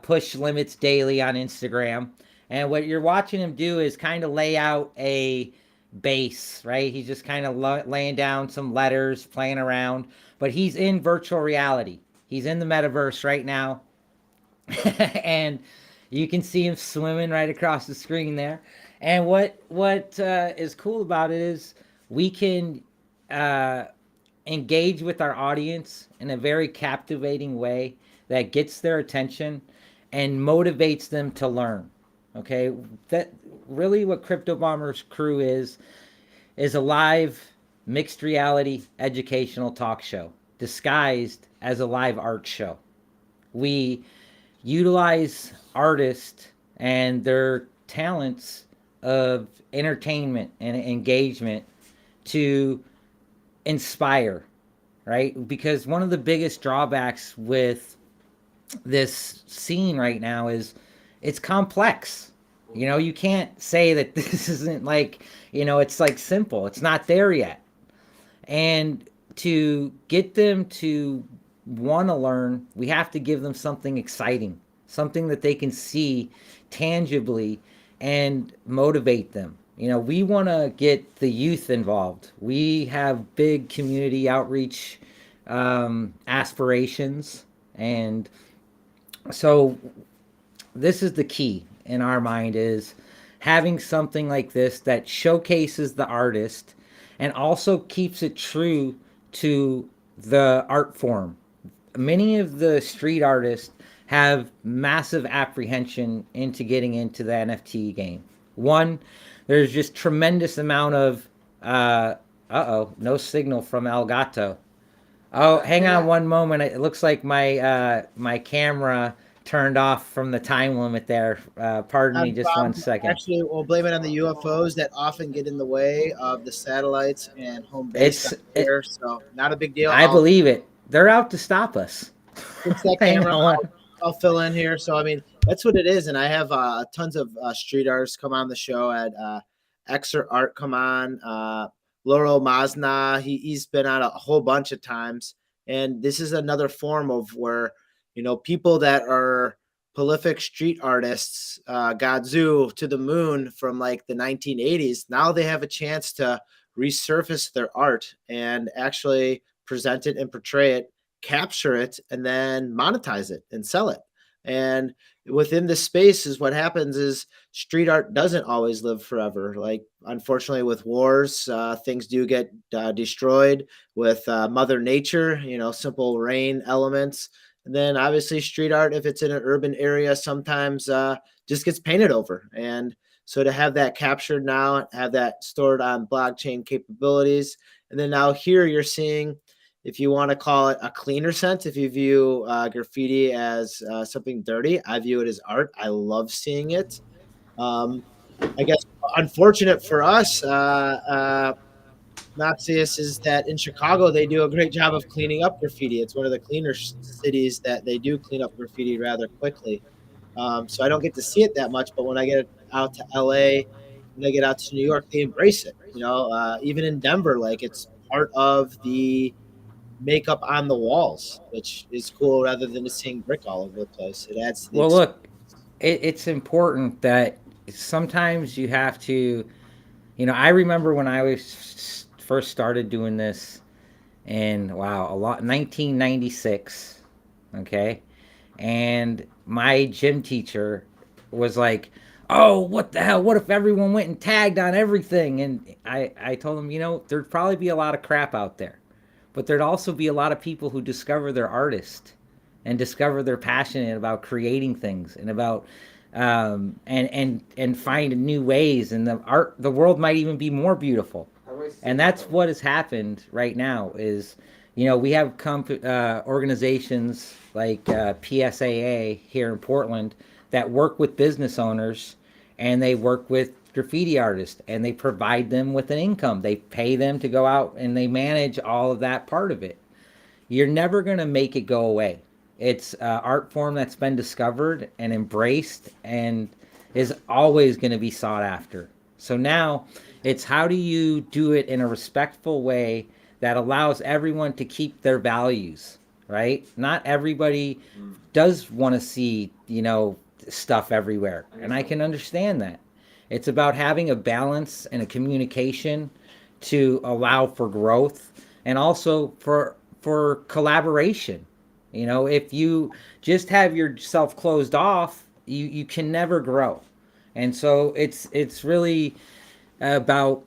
push limits daily on Instagram. And what you're watching him do is kind of lay out a base, right? He's just kind of laying down some letters, playing around. But he's in virtual reality. He's in the metaverse right now. And you can see him swimming right across the screen there. And what is cool about it is we can engage with our audience in a very captivating way that gets their attention and motivates them to learn. Okay, that really what Crypto Bombers Crew is a live mixed reality educational talk show disguised as a live art show. We utilize artists and their talents of entertainment and engagement to inspire, right? Because one of the biggest drawbacks with this scene right now is it's complex. You can't say that this isn't like, it's like simple. It's not there yet. And to get them to want to learn, we have to give them something exciting, something that they can see tangibly and motivate them. We want to get the youth involved. We have big community outreach aspirations. And so this is the key in our mind, is having something like this that showcases the artist and also keeps it true to the art form. Many of the street artists have massive apprehension into getting into the NFT game. One, there's just tremendous amount of no signal from Elgato. Oh, hang on one moment. It looks like my camera turned off from the time limit there. Pardon me just 1 second. Actually, we'll blame it on the UFOs that often get in the way of the satellites and home base here. So not a big deal. I believe it. They're out to stop us. fix that Hang camera. on. I'll fill in here. So I mean, that's what it is. And I have tons of street artists come on the show. At Exer Art come on. Laurel Masna, he's been on a whole bunch of times. And this is another form of where, you know, people that are prolific street artists, Gadzoo to the moon from like the 1980s, now they have a chance to resurface their art and actually present it and portray it, capture it, and then monetize it and sell it. And within this space is what happens is street art doesn't always live forever. Like, unfortunately, with wars, things do get destroyed. With Mother Nature, you know, simple rain elements. And then obviously street art, if it's in an urban area, sometimes just gets painted over. And so to have that captured now, have that stored on blockchain capabilities, and then now here you're seeing, if you want to call it a cleaner sense, if you view graffiti as something dirty, I view it as art. I love seeing it. I guess unfortunate for us, Noxis, is that in Chicago they do a great job of cleaning up graffiti. It's one of the cleaner cities that they do clean up graffiti rather quickly. So I don't get to see it that much, but when I get out to LA, when I get out to New York, they embrace it. You know, even in Denver, like it's part of the makeup on the walls, which is cool rather than just seeing brick all over the place. It adds to the Well, experience. look, it's important that sometimes you have to, I remember when I was first started doing this in, wow, 1996, okay? And my gym teacher was like, "Oh, what the hell? What if everyone went and tagged on everything?" And I told him, there'd probably be a lot of crap out there, but there'd also be a lot of people who discover their artist and discover they're passionate about creating things and about and find new ways, and the world might even be more beautiful. And that's what has happened right now is, we have organizations like PSAA here in Portland that work with business owners, and they work with graffiti artists, and they provide them with an income. They pay them to go out and they manage all of that part of it. You're never going to make it go away. It's an art form that's been discovered and embraced and is always going to be sought after. So now it's, how do you do it in a respectful way that allows everyone to keep their values, right? Not everybody does want to see, stuff everywhere. And I can understand that. It's about having a balance and a communication to allow for growth and also for collaboration. If you just have yourself closed off, you can never grow. And so it's really about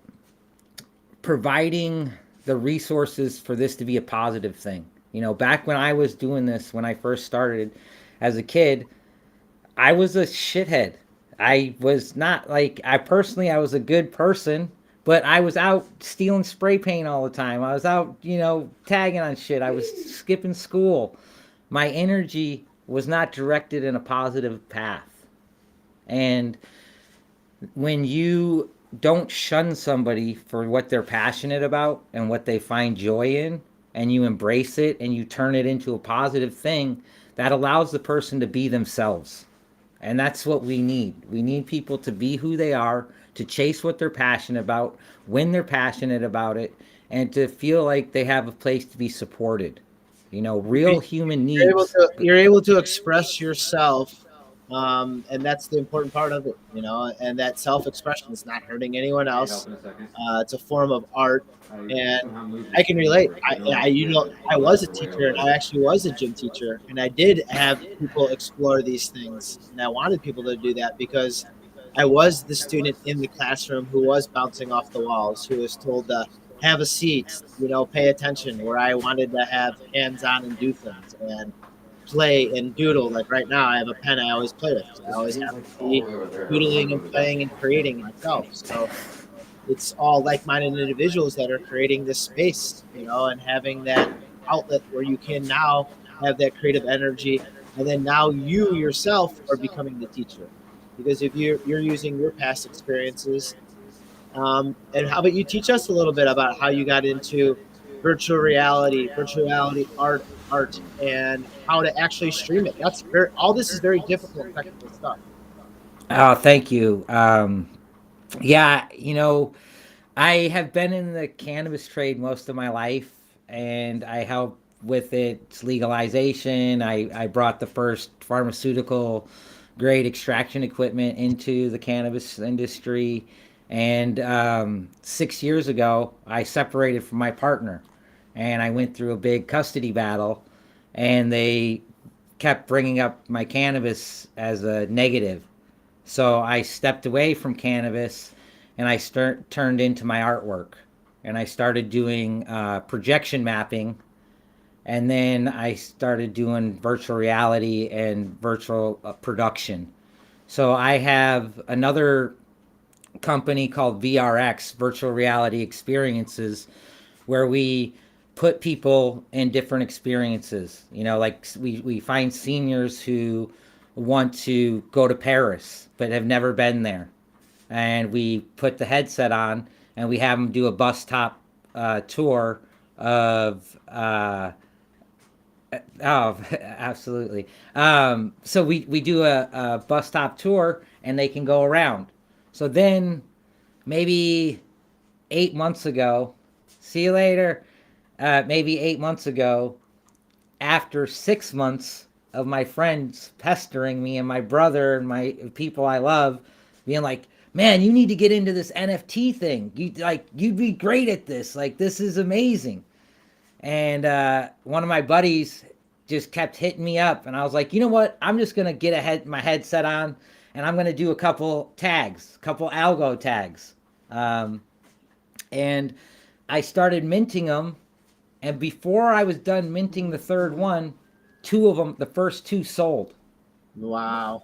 providing the resources for this to be a positive thing. Back when I was doing this, when I first started as a kid, I was a shithead. I was not like, I was a good person, but I was out stealing spray paint all the time. I was out, tagging on shit. I was skipping school. My energy was not directed in a positive path. And when you don't shun somebody for what they're passionate about and what they find joy in, and you embrace it and you turn it into a positive thing, that allows the person to be themselves. And that's what we need. We need people to be who they are, to chase what they're passionate about, when they're passionate about it, and to feel like they have a place to be supported. Real human needs. You're able to express yourself, and that's the important part of it. And that self-expression is not hurting anyone else. It's a form of art, and I can relate. I was a teacher, and I actually was a gym teacher, and I did have people explore these things, and I wanted people to do that because I was the student in the classroom who was bouncing off the walls, who was told to have a seat, pay attention, where I wanted to have hands-on and do things and play and doodle. Like right now, I have a pen I always play with. I always have to be doodling and playing and creating myself. So it's all like-minded individuals that are creating this space, and having that outlet where you can now have that creative energy. And then now you yourself are becoming the teacher. Because if you're using your past experiences, and how about you teach us a little bit about how you got into virtual reality art, and how to actually stream it. That's very all. This is very difficult technical stuff. Oh, thank you. Yeah, I have been in the cannabis trade most of my life, and I helped with its legalization. I brought the first pharmaceutical grade extraction equipment into the cannabis industry. And 6 years ago, I separated from my partner, and I went through a big custody battle, and they kept bringing up my cannabis as a negative. So I stepped away from cannabis, and I turned into my artwork, and I started doing projection mapping, and then I started doing virtual reality and virtual production. So I have another company called VRX, Virtual Reality Experiences, where we put people in different experiences. Like we find seniors who want to go to Paris but have never been there, and we put the headset on and we have them do a bus top tour of oh, absolutely. So we do a bus stop tour, and they can go around. So then maybe 8 months ago, see you later. Maybe 8 months ago, after 6 months of my friends pestering me and my brother and my people I love, being like, "Man, you need to get into this NFT thing. You'd be great at this. Like, this is amazing." And one of my buddies just kept hitting me up, and I was like, you know what? I'm just gonna get my headset on, and I'm gonna do a couple tags, couple algo tags, and I started minting them. And before I was done minting the third one, two of them, the first two, sold. Wow.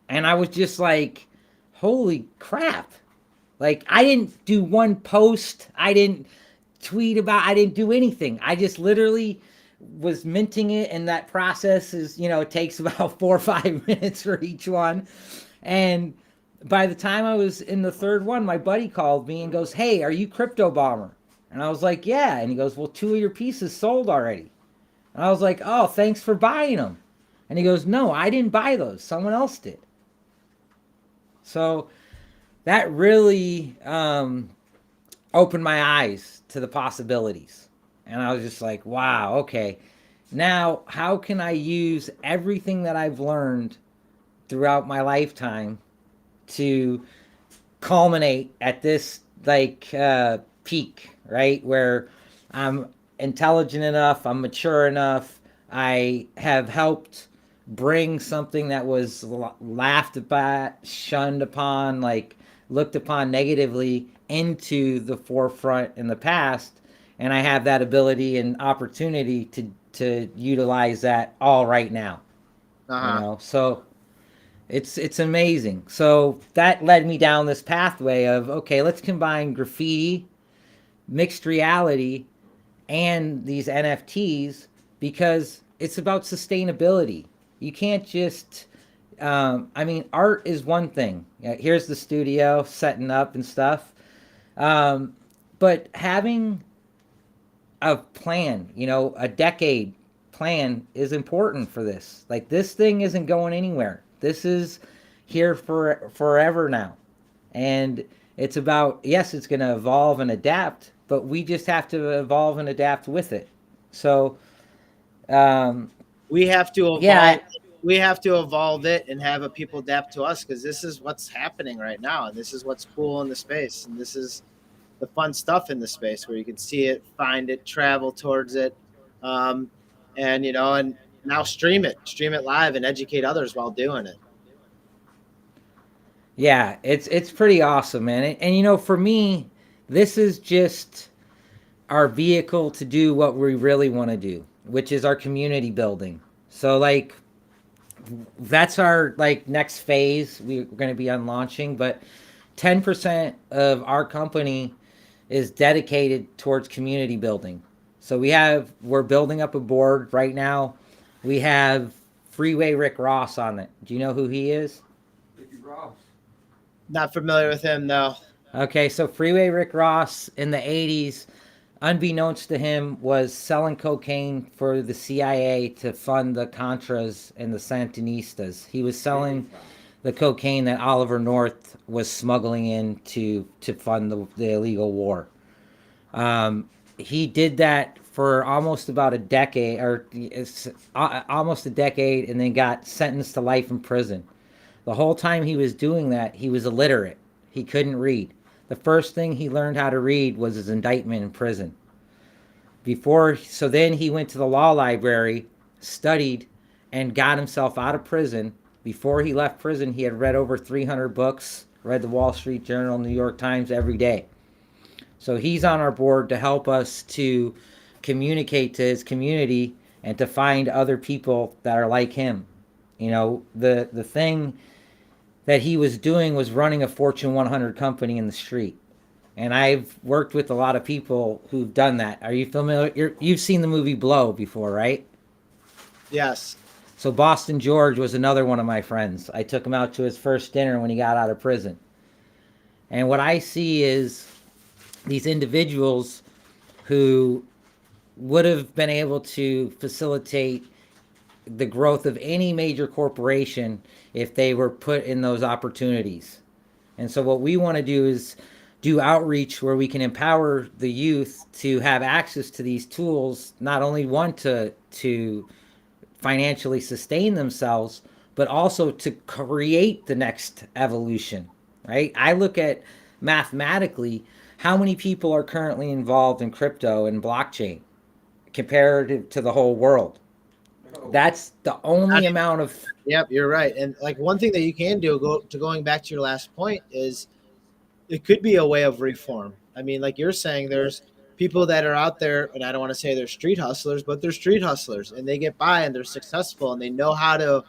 And I was just like, holy crap. Like, I didn't do one post. I didn't I didn't do anything. I just literally was minting it. And that process is, it takes about 4 or 5 minutes for each one. And by the time I was in the third one, my buddy called me and goes, "Hey, are you Crypto Bomber?" And I was like, "Yeah." And he goes, "Well, 2 of your pieces sold already." And I was like, "Oh, thanks for buying them." And he goes, "No, I didn't buy those. Someone else did." So that really opened my eyes to the possibilities. And I was just like, wow, okay. Now, how can I use everything that I've learned throughout my lifetime to culminate at this peak, right? Where I'm intelligent enough, I'm mature enough, I have helped bring something that was laughed at, shunned upon, looked upon negatively into the forefront in the past, and I have that ability and opportunity to utilize that all right now. So it's amazing. So that led me down this pathway of, okay, let's combine graffiti, mixed reality, and these NFTs, because it's about sustainability. You can't just art is one thing. Here's the studio setting up and stuff, but having a plan, a decade plan is important for this. Like, this thing isn't going anywhere. This is here for forever now. And it's about, yes, it's going to evolve and adapt, but we just have to evolve and adapt with it. So we have to evolve. Yeah, we have to evolve it and have people adapt to us, because this is what's happening right now, and this is what's cool in the space, and this is the fun stuff in the space where you can see it, find it, travel towards it, and now stream it live and educate others while doing it. Yeah, it's pretty awesome, man. And for me, this is just our vehicle to do what we really want to do, which is our community building. So that's our next phase we're going to be on launching, but 10% of our company is dedicated towards community building. So we're building up a board right now. We have Freeway Rick Ross on it. Do you know who he is? Ricky Ross. Not familiar with him, no. Okay, so Freeway Rick Ross in the 80s unbeknownst to him, was selling cocaine for the CIA to fund the Contras and the Sandinistas. He was selling the cocaine that Oliver North was smuggling in to fund the illegal war. He did that for almost about a decade, or almost a decade, and then got sentenced to life in prison. The whole time he was doing that, he was illiterate. He couldn't read. The first thing he learned how to read was his indictment in prison. So then he went to the law library, studied, and got himself out of prison. Before he left prison, he had read over 300 books, read the Wall Street Journal, New York Times every day. So he's on our board to help us to communicate to his community and to find other people that are like him. You know, the thing that he was doing was running a Fortune 100 company in the street. And I've worked with a lot of people who've done that. Are you familiar? You've seen the movie Blow before, right? Yes. So Boston George was another one of my friends. I took him out to his first dinner when he got out of prison. And what I see is these individuals who would have been able to facilitate the growth of any major corporation if they were put in those opportunities. And so what we want to do is do outreach where we can empower the youth to have access to these tools, not only one to financially sustain themselves, but also to create the next evolution, right? I look at mathematically how many people are currently involved in crypto and blockchain compared to the whole world. That's the only amount of. Yep, you're right. And like one thing that you can do, going back to your last point, is it could be a way of reform. I mean, like you're saying, there's people that are out there, and I don't want to say they're street hustlers, but they're street hustlers, and they get by and they're successful, and they know how to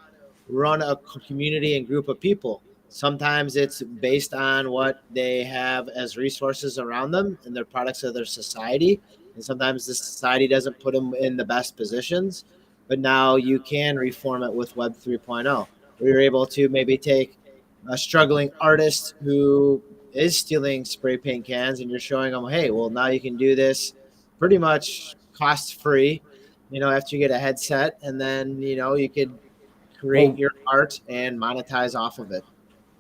run a community and group of people. Sometimes it's based on what they have as resources around them and their products of their society. And sometimes the society doesn't put them in the best positions. But now you can reform it with Web 3.0, where you're able to maybe take a struggling artist who is stealing spray paint cans, and you're showing them, hey, well, now you can do this pretty much cost free, after you get a headset, and then, you could create your art and monetize off of it.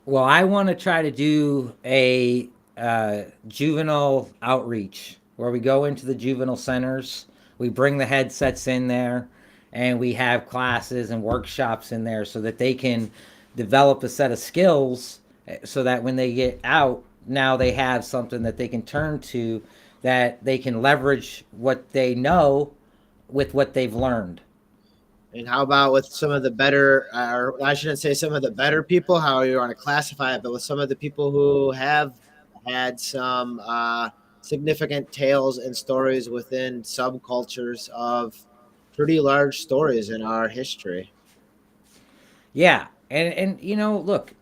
Well, I want to try to do a juvenile outreach where we go into the juvenile centers, we bring the headsets in there, and we have classes and workshops in there so that they can develop a set of skills so that when they get out, now they have something that they can turn to, that they can leverage what they know with what they've learned. And how about with some of the better, or I shouldn't say some of the better people, how you want to classify it, but with some of the people who have had some significant tales and stories within subcultures of pretty large stories in our history. Yeah, and look,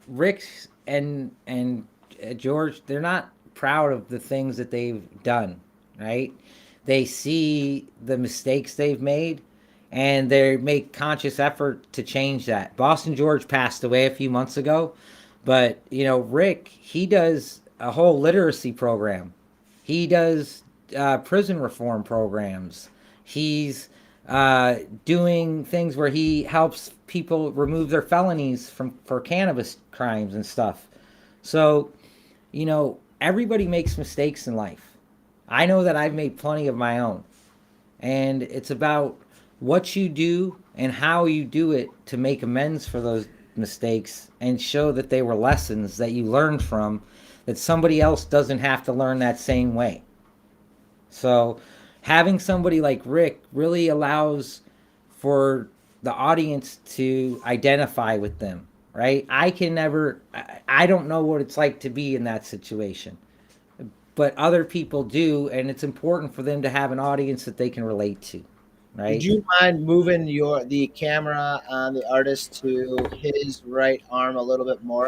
Rick and George, they're not proud of the things that they've done, right? They see the mistakes they've made, and they make conscious effort to change that. Boston George passed away a few months ago, but Rick, he does a whole literacy program. He does prison reform programs. He's doing things where he helps people remove their felonies for cannabis crimes and stuff. So, everybody makes mistakes in life. I know that I've made plenty of my own. And it's about what you do and how you do it to make amends for those mistakes and show that they were lessons that you learned from, that somebody else doesn't have to learn that same way. So having somebody like Rick really allows for the audience to identify with them, right? I don't know what it's like to be in that situation, but other people do, and it's important for them to have an audience that they can relate to, right? Would you mind moving the camera on the artist to his right arm a little bit more?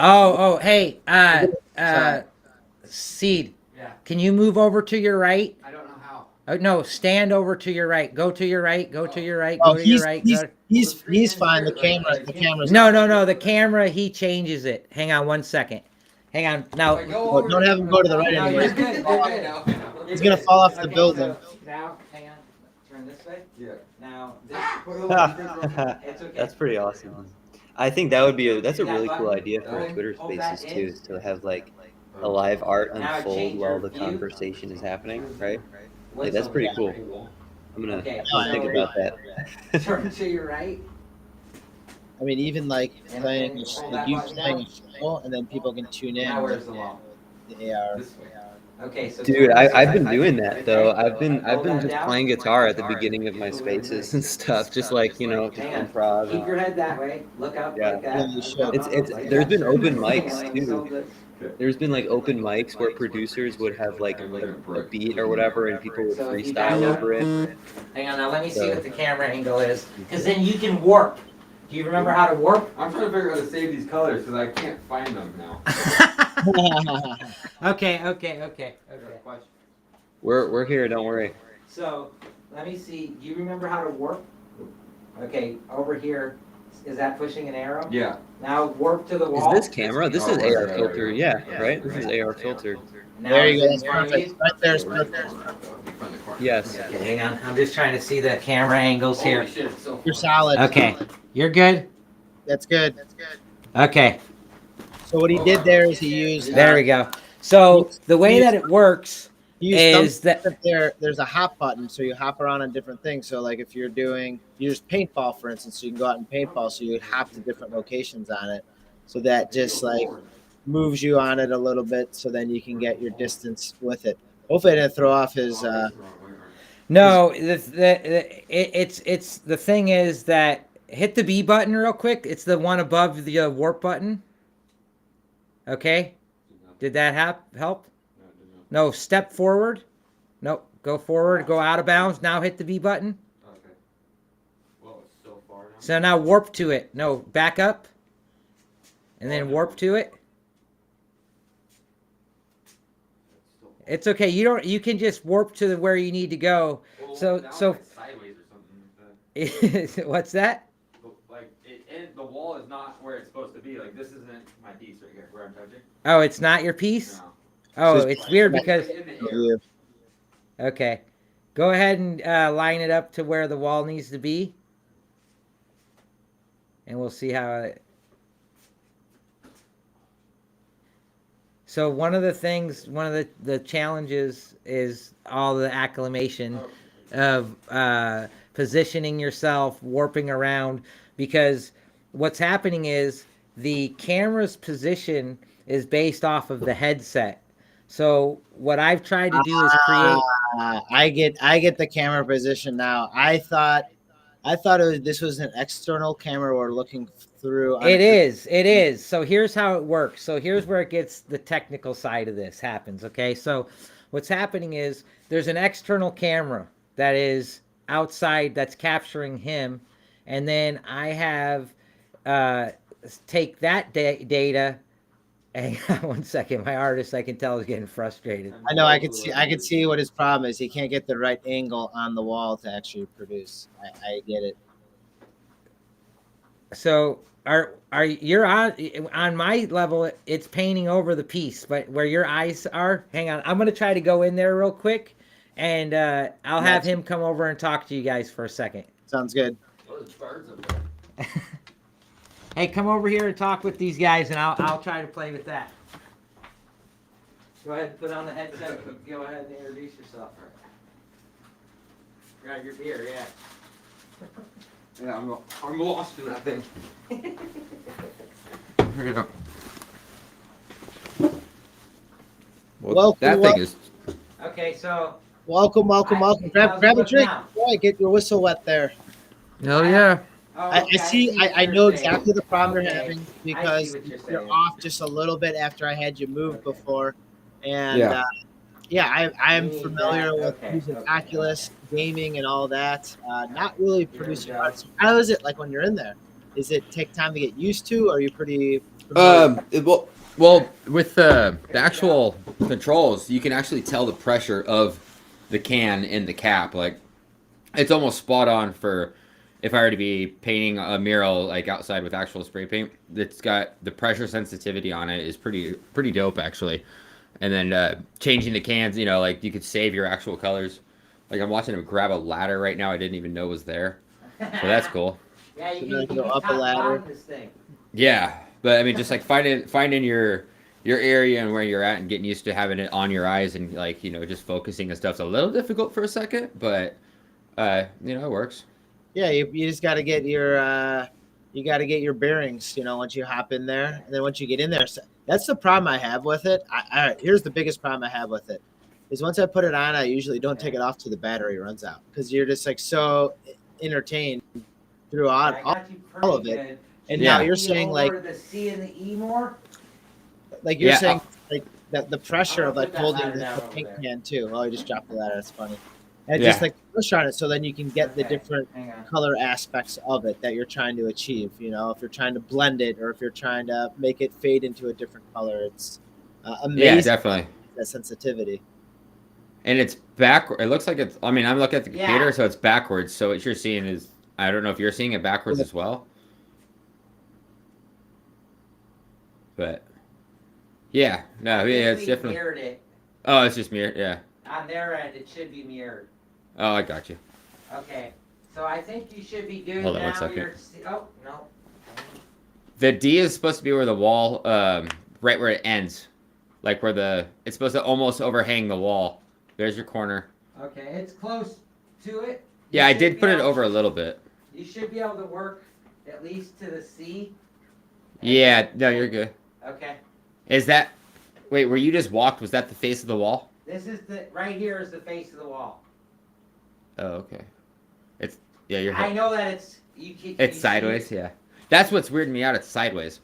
Hey, Seed. Yeah. Can you move over to your right? I don't know how. No, stand over to your right. Go to your right. Go to your right. Go to your right. He's fine. The camera's No. The camera, he changes it. Hang on one second. Hang on. Now. Oh, don't have him go to the right No, anymore. you're good. You're good. He's gonna fall off the building. So now, hang on. Turn this way. Yeah. Now, it's okay. That's pretty awesome. I think that's a really cool idea for Twitter Spaces too, is to have like a live art unfold while the conversation is happening, right? Like that's pretty cool. I'm gonna think about that. Turn to your right. I mean, even like playing, you playing a show, and then people can tune in. Now where's with the wall? The AR. Okay, so Dude, I've been doing that though. I've been just playing guitar at the beginning of my spaces and stuff, just like just improv. Keep your head that way. Look up Yeah. like that. Yeah, you should. It's there's been open mics too. There's been like open mics where producers would have like a beat or whatever, and people would freestyle over it. Hang on, now let me see what the camera angle is, because then you can warp. Do you remember how to warp? I'm trying to figure out how to save these colors because I can't find them now. Okay. We're here, don't worry. So, let me see. Do you remember how to warp? Okay, over here, is that pushing an arrow? Yeah. Now warp to the Is wall. this camera? This is AR filter, yeah, right? This is AR filter. Now There you go. is That's it perfect. Right there's perfect. Yes. Okay, hang on. I'm just trying to see the camera angles here. Holy shit, it's so You're solid. Okay, you're good? That's good. Okay, So what he did there is he used. there we go. So, the way that it works He used is thumbstick that... there's a hop button, so you hop around on different things. So like if you use paintball, for instance, so you can go out and paintball, so you would hop to different locations on it. So that just like moves you on it a little bit, so then you can get your distance with it. Hopefully, it didn't throw off his. No, it's the thing is that hit the B button real quick. It's the one above the warp button. Okay, did that help? No, step forward. Nope, go forward. Go out of bounds. Now hit the B button. Okay. Well, it's so far now. So now warp to it. No, back up, and then warp to it. It's okay. You can just warp to where you need to go. Well, So now so it's like sideways or something like that. what's that? Like the wall is not where it's supposed to be. Like this isn't my piece right here where I'm touching. Oh, it's not your piece? No. Oh, Just- it's weird because It's in the air. okay. Go ahead and line it up to where the wall needs to be. And we'll see how it... So one of the challenges is all the acclimation of positioning yourself, warping around, because what's happening is the camera's position is based off of the headset. So what I've tried to do is create... I get the camera position now. I thought this was an external camera we're looking through. It is. So here's how it works. So here's where it gets the technical side of this happens. Okay. So what's happening is there's an external camera that is outside that's capturing him. And then I have take that data. Hang on 1 second. My artist, I can tell, is getting frustrated. I know. I could see what his problem is. He can't get the right angle on the wall to actually produce. I get it. So are you're on my level? It's painting over the piece, but where your eyes are, hang on. I'm gonna try to go in there real quick, and I'll have him come over and talk to you guys for a second. Sounds good. Oh, there's birds up there. Hey, come over here and talk with these guys, and I'll try to play with that. Go ahead and put on the headset. Go ahead and introduce yourself. Grab your beer, yeah. Yeah, I'm lost in that thing. Here you go. Welcome, that wel- thing is. Okay, so Welcome. how's Grab it a look drink. now? Boy, get your whistle wet there. Hell yeah. Oh, I okay, see. what I you're know saying. exactly the problem you're Okay, having I see because what you're you're saying. off just a little bit after I had you move before, and Yeah. I'm You need familiar that. with Okay, using okay. Oculus, gaming, and all that. Not really Here producing we go. art. So how is it like when you're in there? Is it take time to get used to? Or are you pretty? familiar? Well, with the actual controls, you can actually tell the pressure of the can in the cap. Like, it's almost spot on for if I were to be painting a mural like outside with actual spray paint, it's got the pressure sensitivity on it is pretty dope actually. And then changing the cans, you know, like you could save your actual colors. Like I'm watching him grab a ladder right now. I didn't even know was there. So that's cool. Yeah, you can go up a ladder. This thing. Yeah, but I mean, just like finding your area and where you're at, and getting used to having it on your eyes, and like, you know, just focusing and stuff's a little difficult for a second, but you know, it works. Yeah, you just got to get your bearings, you know, once you hop in there, and then once you get in there, that's the problem I have with it. Here's the biggest problem I have with it is once I put it on, I usually don't take it off till the battery runs out because you're just like so entertained throughout all of it. And now you're saying like the C and the E more. Like you're saying like the pressure of like holding the paint can too. Oh, I just dropped the ladder. That's funny. And just like push on it so then you can get the different color aspects of it that you're trying to achieve. You know, if you're trying to blend it or if you're trying to make it fade into a different color, it's amazing. Yeah, definitely. That sensitivity. And it's backward. It looks like it's. I mean, I'm looking at the computer, so it's backwards. So what you're seeing is, I don't know if you're seeing it backwards as well. But yeah, no, yeah, it's definitely. Mirrored it. Oh, it's just mirrored. Yeah. On their end, it should be mirrored. Oh, I got you. Okay, so I think you should be doing Hold on now. 1 second. Oh no. The D is supposed to be where the wall, right where it ends, like where it's supposed to almost overhang the wall. There's your corner. Okay, it's close to it. Yeah, I did put it over a little bit. You should be able to work at least to the C. Yeah, no, you're good. Okay. Is that? Wait, where you just walked? Was that the face of the wall? This is right here is the face of the wall. Oh, okay. You're. I know that it's It's sideways, yeah. That's what's weirding me out. It's sideways.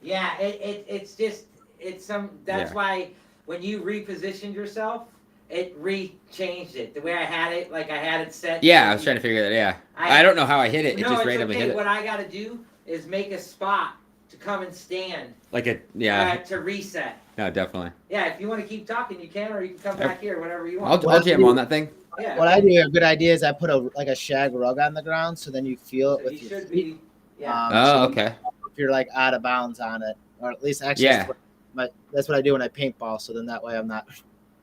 Yeah, it's just that's why when you repositioned yourself, it changed it the way I had it. Like I had it set. Yeah, I was trying to figure that. Yeah, I don't know how I hit it. It just randomly hit it. What I got to do is make a spot to come and stand. Like to reset. No, definitely. Yeah, if you want to keep talking, you can, or you can come back here whenever you want. I'll jam on that thing. Yeah. What I do, a good idea is I put a shag rug on the ground so then you feel it with your feet. Yeah. Okay. If you're like out of bounds on it, or at least actually, that's what I do when I paintball. So then that way I'm not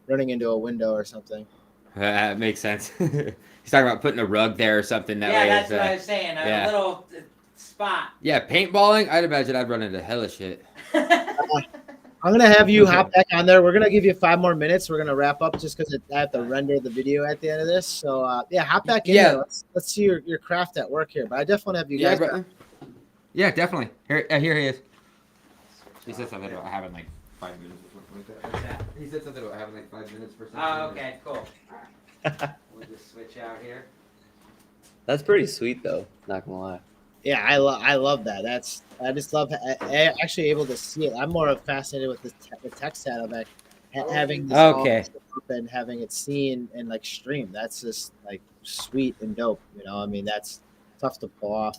running into a window or something. That makes sense. He's talking about putting a rug there or something. That way that's what I was saying. A little spot. Yeah, paintballing. I'd imagine I'd run into hella shit. I'm gonna have you hop back on there. We're gonna give you 5 more minutes. We're gonna wrap up just because I have to render the video at the end of this. So hop back in there. Let's see your craft at work here. But I definitely have you guys. Yeah, definitely. Here he is. He said something about having like 5 minutes or something like that. He said something about having like 5 minutes for something. Oh, okay, cool. We'll just switch out here. That's pretty sweet, though. Not gonna lie. Yeah, I love that. I just love actually able to see it. I'm more fascinated with the text out of it, having this all and having it seen and like streamed. That's just like sweet and dope. You know, I mean, that's tough to pull off.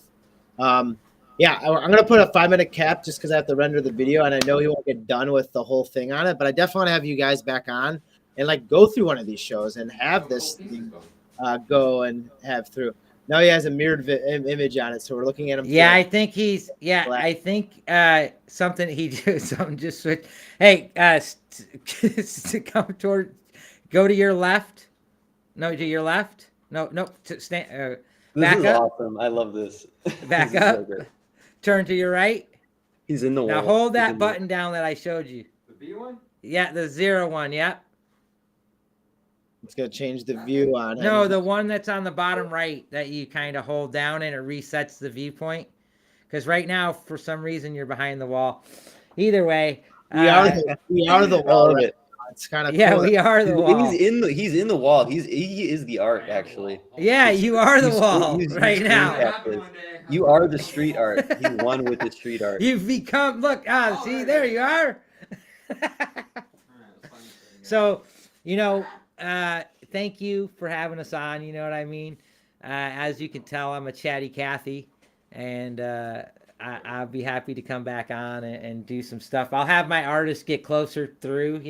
I'm gonna put a 5-minute cap just because I have to render the video, and I know he won't get done with the whole thing on it. But I definitely want to have you guys back on and like go through one of these shows and have this thing go and have through. Now he has a mirrored image on it, so we're looking at him. Yeah, I think he's. Yeah, black. I think something he did. Something just switched. Hey, to come toward. Go to your left. No, to your left. No. To stand. Back This is up. awesome. I love this. Back This is up. so great. Turn to your right. He's in the wall. Now hold that button down that I showed you. The B one? Yeah, the 0 one. Yep. It's gonna change the view on him. No, the one that's on the bottom right that you kind of hold down and it resets the viewpoint. Because right now, for some reason, you're behind the wall. Either way, we are the wall. Right? It's kind of cool. We are the wall. He's in the wall. He is the art actually. Yeah, you are the wall right now. You are the street art. He's one with the street art. You've become. Look, see, there you are. So, thank you for having us on. You know what I mean? As you can tell, I'm a chatty Cathy, and I'll be happy to come back on and do some stuff. I'll have my artists get closer through,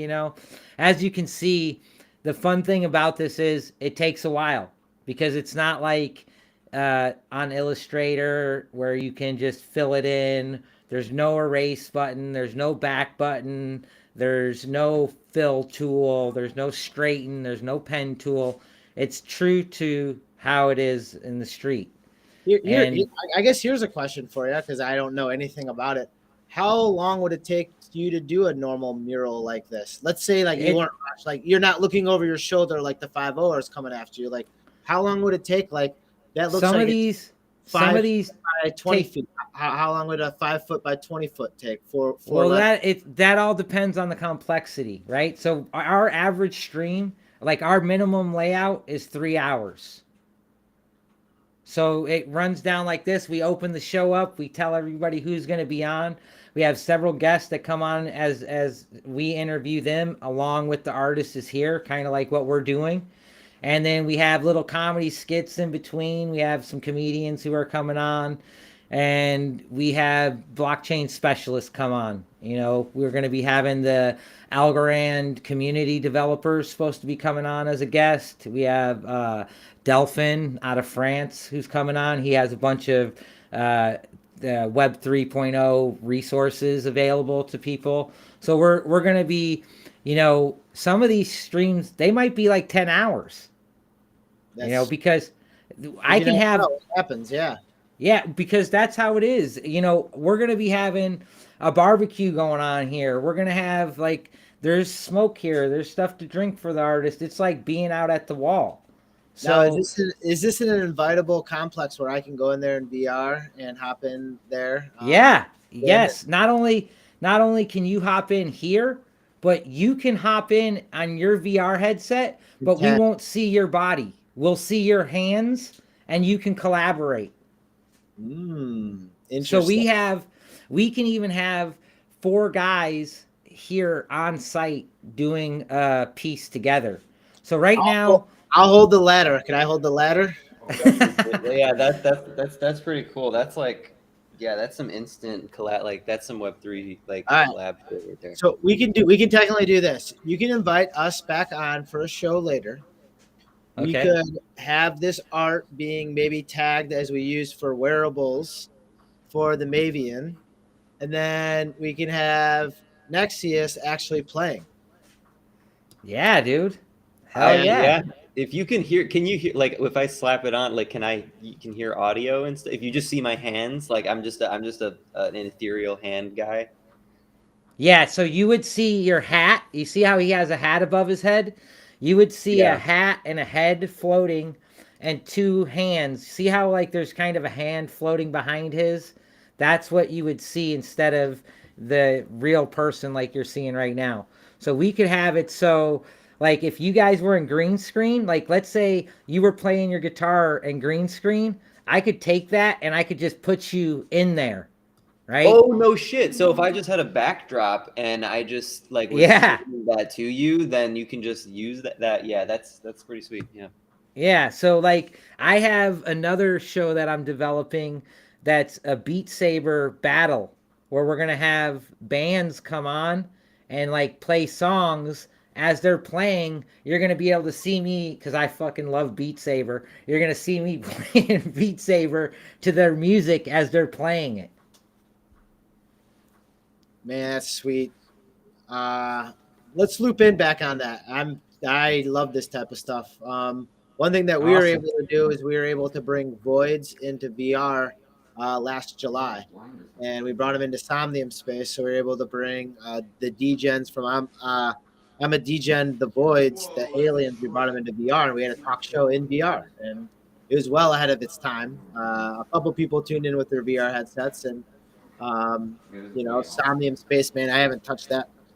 As you can see, the fun thing about this is it takes a while because it's not like on Illustrator where you can just fill it in. There's no erase button. There's no back button. There's no fill tool. There's no straighten. There's no pen tool. It's true to how it is in the street. I guess here's a question for you because I don't know anything about it. How long would it take you to do a normal mural like this? Let's say like you weren't rushed, like you're not looking over your shoulder like the 5-0 is coming after you. Like how long would it take? Like that looks some like of these by 20 feet. How long would a 5 foot by 20 foot take for well, that all depends on the complexity, right? So our average stream, like our minimum layout is 3 hours. So it runs down like this. We open the show up. We tell everybody who's going to be on. We have several guests that come on as we interview them along with the artist is here, kind of like what we're doing. And then we have little comedy skits in between. We have some comedians who are coming on. And we have blockchain specialists come on. You know, we're going to be having the Algorand community developers supposed to be coming on as a guest. We have Delphin out of France who's coming on. He has a bunch of the Web 3.0 resources available to people. So we're going to be, you know, some of these streams, they might be like 10 hours. You know, because I can have what happens, yeah. Yeah, because that's how it is. You know, we're going to be having a barbecue going on here. We're going to have, like, there's smoke here. There's stuff to drink for the artist. It's like being out at the wall. So now, is this an invitable complex where I can go in there in VR and hop in there? Yes. Not only can you hop in here, but you can hop in on your VR headset, but we won't see your body. We'll see your hands, and you can collaborate. Interesting. So we can even have 4 guys here on site doing a piece together. So now I'll hold the ladder. Can I hold the ladder? Yeah, that's pretty cool. That's like, yeah, that's some instant collab. Like that's some Web3 like collab right there. So we can technically do this. You can invite us back on for a show later. Okay. We could have this art being maybe tagged as we use for wearables for the Mavian. And then we can have Noxis actually playing. Yeah, dude. Hell yeah. If you can you hear, like if I slap it on, like you can hear audio and stuff? If you just see my hands, like I'm just an ethereal hand guy. Yeah, so you would see your hat. You see how he has a hat above his head? You would see a hat and a head floating and 2 hands. See how like there's kind of a hand floating behind his? That's what you would see instead of the real person like you're seeing right now. So we could have it so like if you guys were in green screen, like let's say you were playing your guitar in green screen, I could take that and I could just put you in there. Right? Oh no shit! So if I just had a backdrop and I just like was that to you, then you can just use that. Yeah, that's pretty sweet. Yeah. Yeah. So like I have another show that I'm developing that's a Beat Saber battle where we're gonna have bands come on and like play songs. As they're playing, you're gonna be able to see me because I fucking love Beat Saber. You're gonna see me playing Beat Saber to their music as they're playing it. Man, that's sweet. Let's loop in back on that. I love this type of stuff. One thing that we were able to do is we were able to bring Voids into VR last July, and we brought them into Somnium Space. So we were able to bring the D-Gens from I'm a D-Gen, the Voids, the Aliens. We brought them into VR, and we had a talk show in VR, and it was well ahead of its time. A couple people tuned in with their VR headsets, and you know, Somnium Space, man, I haven't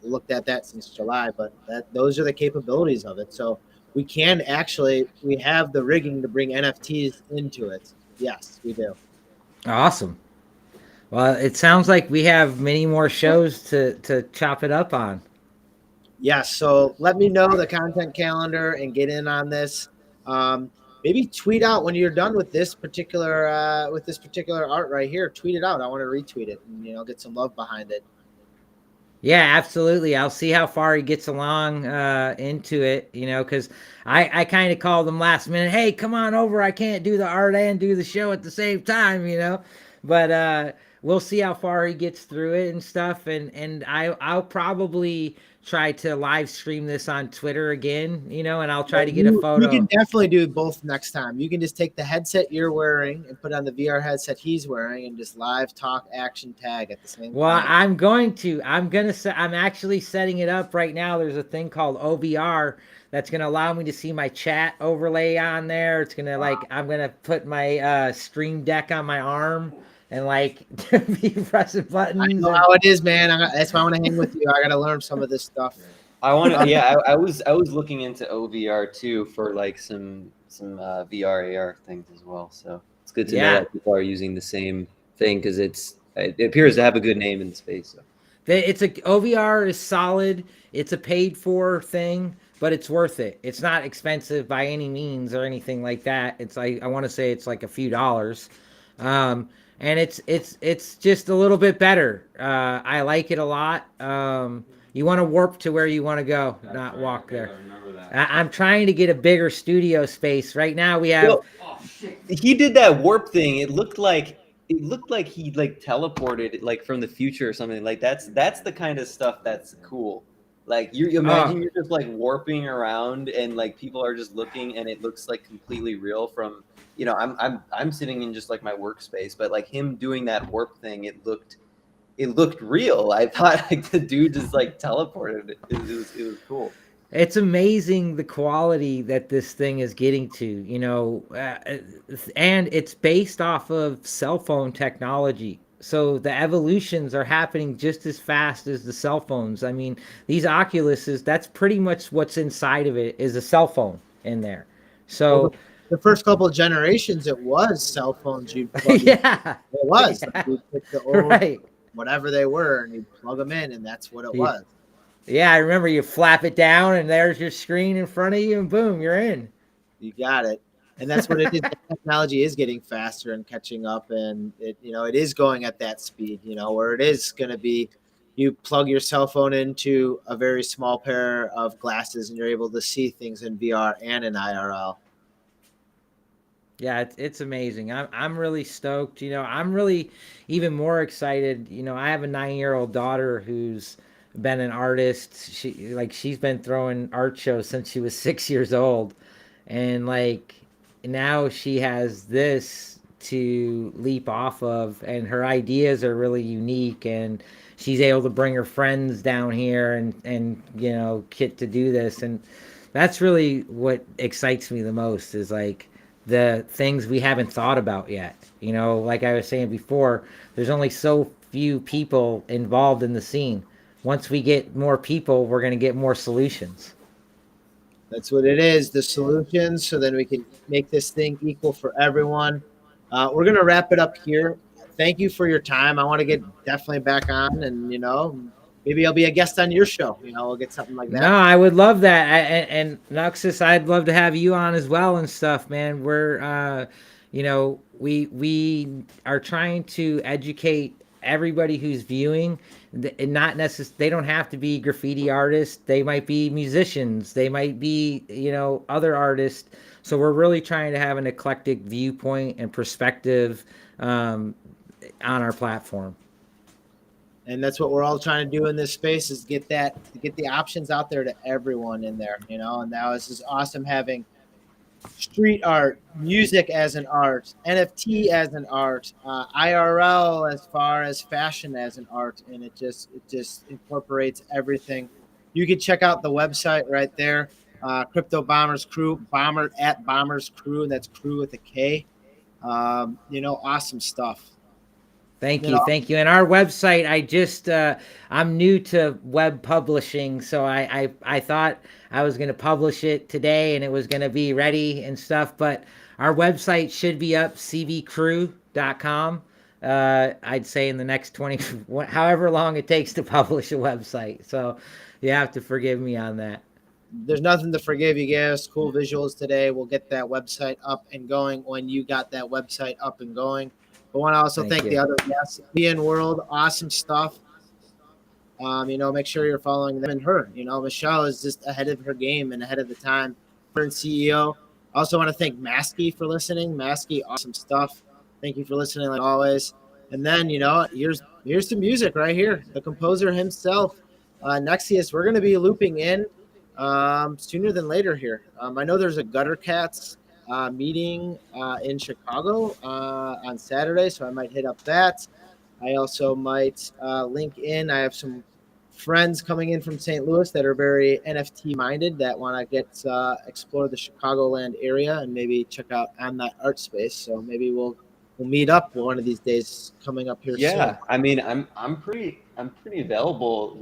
looked at that since July, but those are the capabilities of it. So we have the rigging to bring NFTs into it. Yes, we do. Awesome. Well, it sounds like we have many more shows to chop it up on. Yes. So let me know the content calendar and get in on this. Maybe tweet out when you're done with this particular art right here. Tweet it out. I want to retweet it and get some love behind it. Yeah, absolutely. I'll see how far he gets along into it, because I kind of called him last minute. Hey, come on over. I can't do the art and do the show at the same time. But we'll see how far he gets through it and stuff. And I'll probably try to live stream this on Twitter again, and I'll try to get a You can photo. definitely do both next time. You can just take the headset you're wearing and put on the VR headset he's wearing and just live talk action tag at the same Well, time. I'm actually setting it up right now. There's a thing called OVR that's going to allow me to see my chat overlay on there. It's going to I'm going to put my stream deck on my arm and be pressing buttons. I know how it is, man. That's why I want to hang with you. I got to learn some of this stuff. I want to. Yeah, I was looking into OVR too for like some VR AR things as well. So it's good to know that people are using the same thing because it appears to have a good name in the space. So. OVR is solid. It's a paid for thing, but it's worth it. It's not expensive by any means or anything like that. It's like, I want to say it's like a few dollars. And it's just a little bit better. I like it a lot. You want to warp to where you want to go, not walk there. I'm trying to get a bigger studio space. Right now we have. Well, he did that warp thing. It looked like he teleported like from the future or something. Like that's the kind of stuff that's cool. Like you imagine you're just like warping around and like people are just looking and it looks like completely real from I'm sitting in just like my workspace, but like him doing that warp thing, it looked real. I thought like the dude just like teleported. It was cool. It's amazing the quality that this thing is getting to, and it's based off of cell phone technology. So the evolutions are happening just as fast as the cell phones. I mean, these Oculuses, that's pretty much what's inside of it is a cell phone in there. So the first couple of generations, it was cell phones. You'd plug yeah, it was. Yeah. Like, you'd pick the old, whatever they were, and you'd plug them in, and that's what it was. Yeah, I remember you flap it down and there's your screen in front of you and boom, you're in. You got it. And that's what it is. The technology is getting faster and catching up, and it is going at that speed, where it is going to be you plug your cell phone into a very small pair of glasses and you're able to see things in VR and in IRL. Yeah, it's amazing. I'm really stoked. I'm really even more excited. I have a 9-year-old daughter who's been an artist. She's been throwing art shows since she was 6 years old, and now she has this to leap off of, and her ideas are really unique, and she's able to bring her friends down here and get to do this, and that's really what excites me the most is the things we haven't thought about yet. Like I was saying before, there's only so few people involved in the scene. Once we get more people, we're going to get more solutions. That's what it is, the solutions, so then we can make this thing equal for everyone. We're going to wrap it up here. Thank you for your time. I want to get definitely back on, and, maybe I'll be a guest on your show. We'll get something like that. No, I would love that. And Noxis, I'd love to have you on as well and stuff, man. We're, we are trying to educate everybody who's viewing. Not necessarily, they don't have to be graffiti artists. They might be musicians. They might be, other artists. So we're really trying to have an eclectic viewpoint and perspective on our platform. And that's what we're all trying to do in this space is get the options out there to everyone in there, and now this is awesome having street art, music as an art, NFT as an art, IRL as far as fashion as an art, and it just incorporates everything. You can check out the website right there, Crypto Bombers Crew, Bomber at Bombers Crew, and that's crew with a K. Awesome stuff. Thank you. And our website, I'm new to web publishing, so I thought I was going to publish it today and it was going to be ready and stuff, but our website should be up, cvcrew.com. I'd say in the next however long it takes to publish a website. So you have to forgive me on that. There's nothing to forgive. You gave us cool visuals today. We'll get that website up and going when you got that website up and going. I want to also thank the other guests. Be in World, awesome stuff. Make sure you're following them and her. Michelle is just ahead of her game and ahead of the time. Her and CEO. I also want to thank Maskey for listening. Maskey, awesome stuff. Thank you for listening, like always. And then, here's some music right here. The composer himself, Noxis. We're going to be looping in sooner than later here. I know there's a Gutter Cats meeting in Chicago on Saturday, so I might hit up that. I also might link in. I have some friends coming in from St. Louis that are very NFT minded that want to get explore the Chicagoland area and maybe check out On That Art Space. So maybe we'll meet up one of these days coming up here Yeah, soon. I mean, I'm pretty available.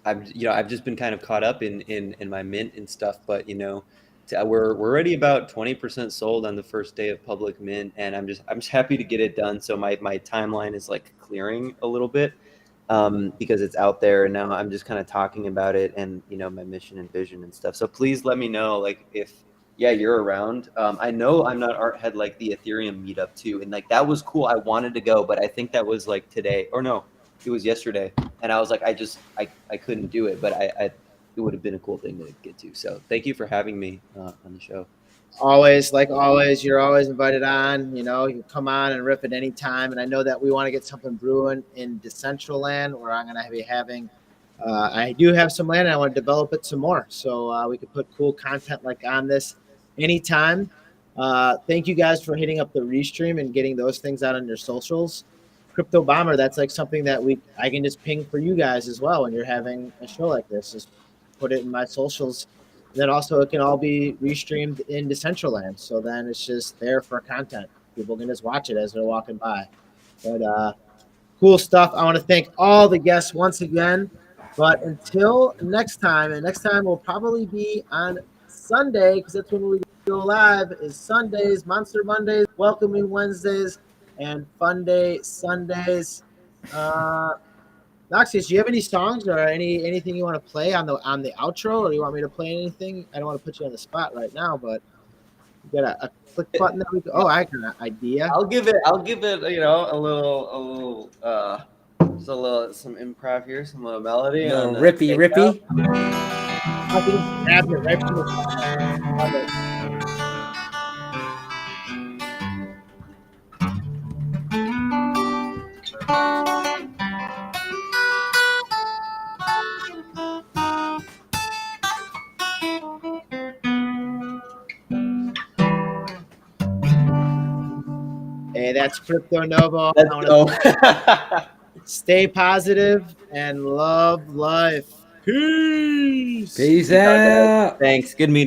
I've just been kind of caught up in my mint and stuff, but we're already about 20% sold on the first day of public mint, and I'm just happy to get it done. So my timeline is like clearing a little bit because it's out there, and now I'm just kind of talking about it and my mission and vision and stuff. So please let me know like if you're around. I know I'm not art had like the Ethereum meetup too, and like that was cool. I wanted to go, but I think that was like today or no, it was yesterday, and I was like I couldn't do it, but I it would have been a cool thing to get to. So thank you for having me on the show. Always, like always, you're always invited on. You can come on and rip at any time. And I know that we want to get something brewing in Decentraland, where I'm going to be having. I do have some land, and I want to develop it some more, so we could put cool content like on this anytime. Thank you guys for hitting up the restream and getting those things out on your socials. Crypto Bomber, that's like something that I can just ping for you guys as well when you're having a show like this. Just put it in my socials. And then also it can all be restreamed in Decentraland. So then it's just there for content. People can just watch it as they're walking by. But cool stuff. I want to thank all the guests once again. But until next time, and next time will probably be on Sunday, because that's when we go live, is Sundays, Monster Mondays, Welcoming Wednesdays, and Fun Day Sundays. Noxis, do you have any songs or anything you want to play on the outro, or do you want me to play anything? I don't want to put you on the spot right now, but you got a click button that we go. Oh, I got an idea. I'll give it a little just a little some improv here, some little melody. No, rippy. I can just grab it right from the top. Love it. Hey, that's Crypto Novo. Let's go. Stay positive and love life. Peace. Peace out. Thanks. Good meeting.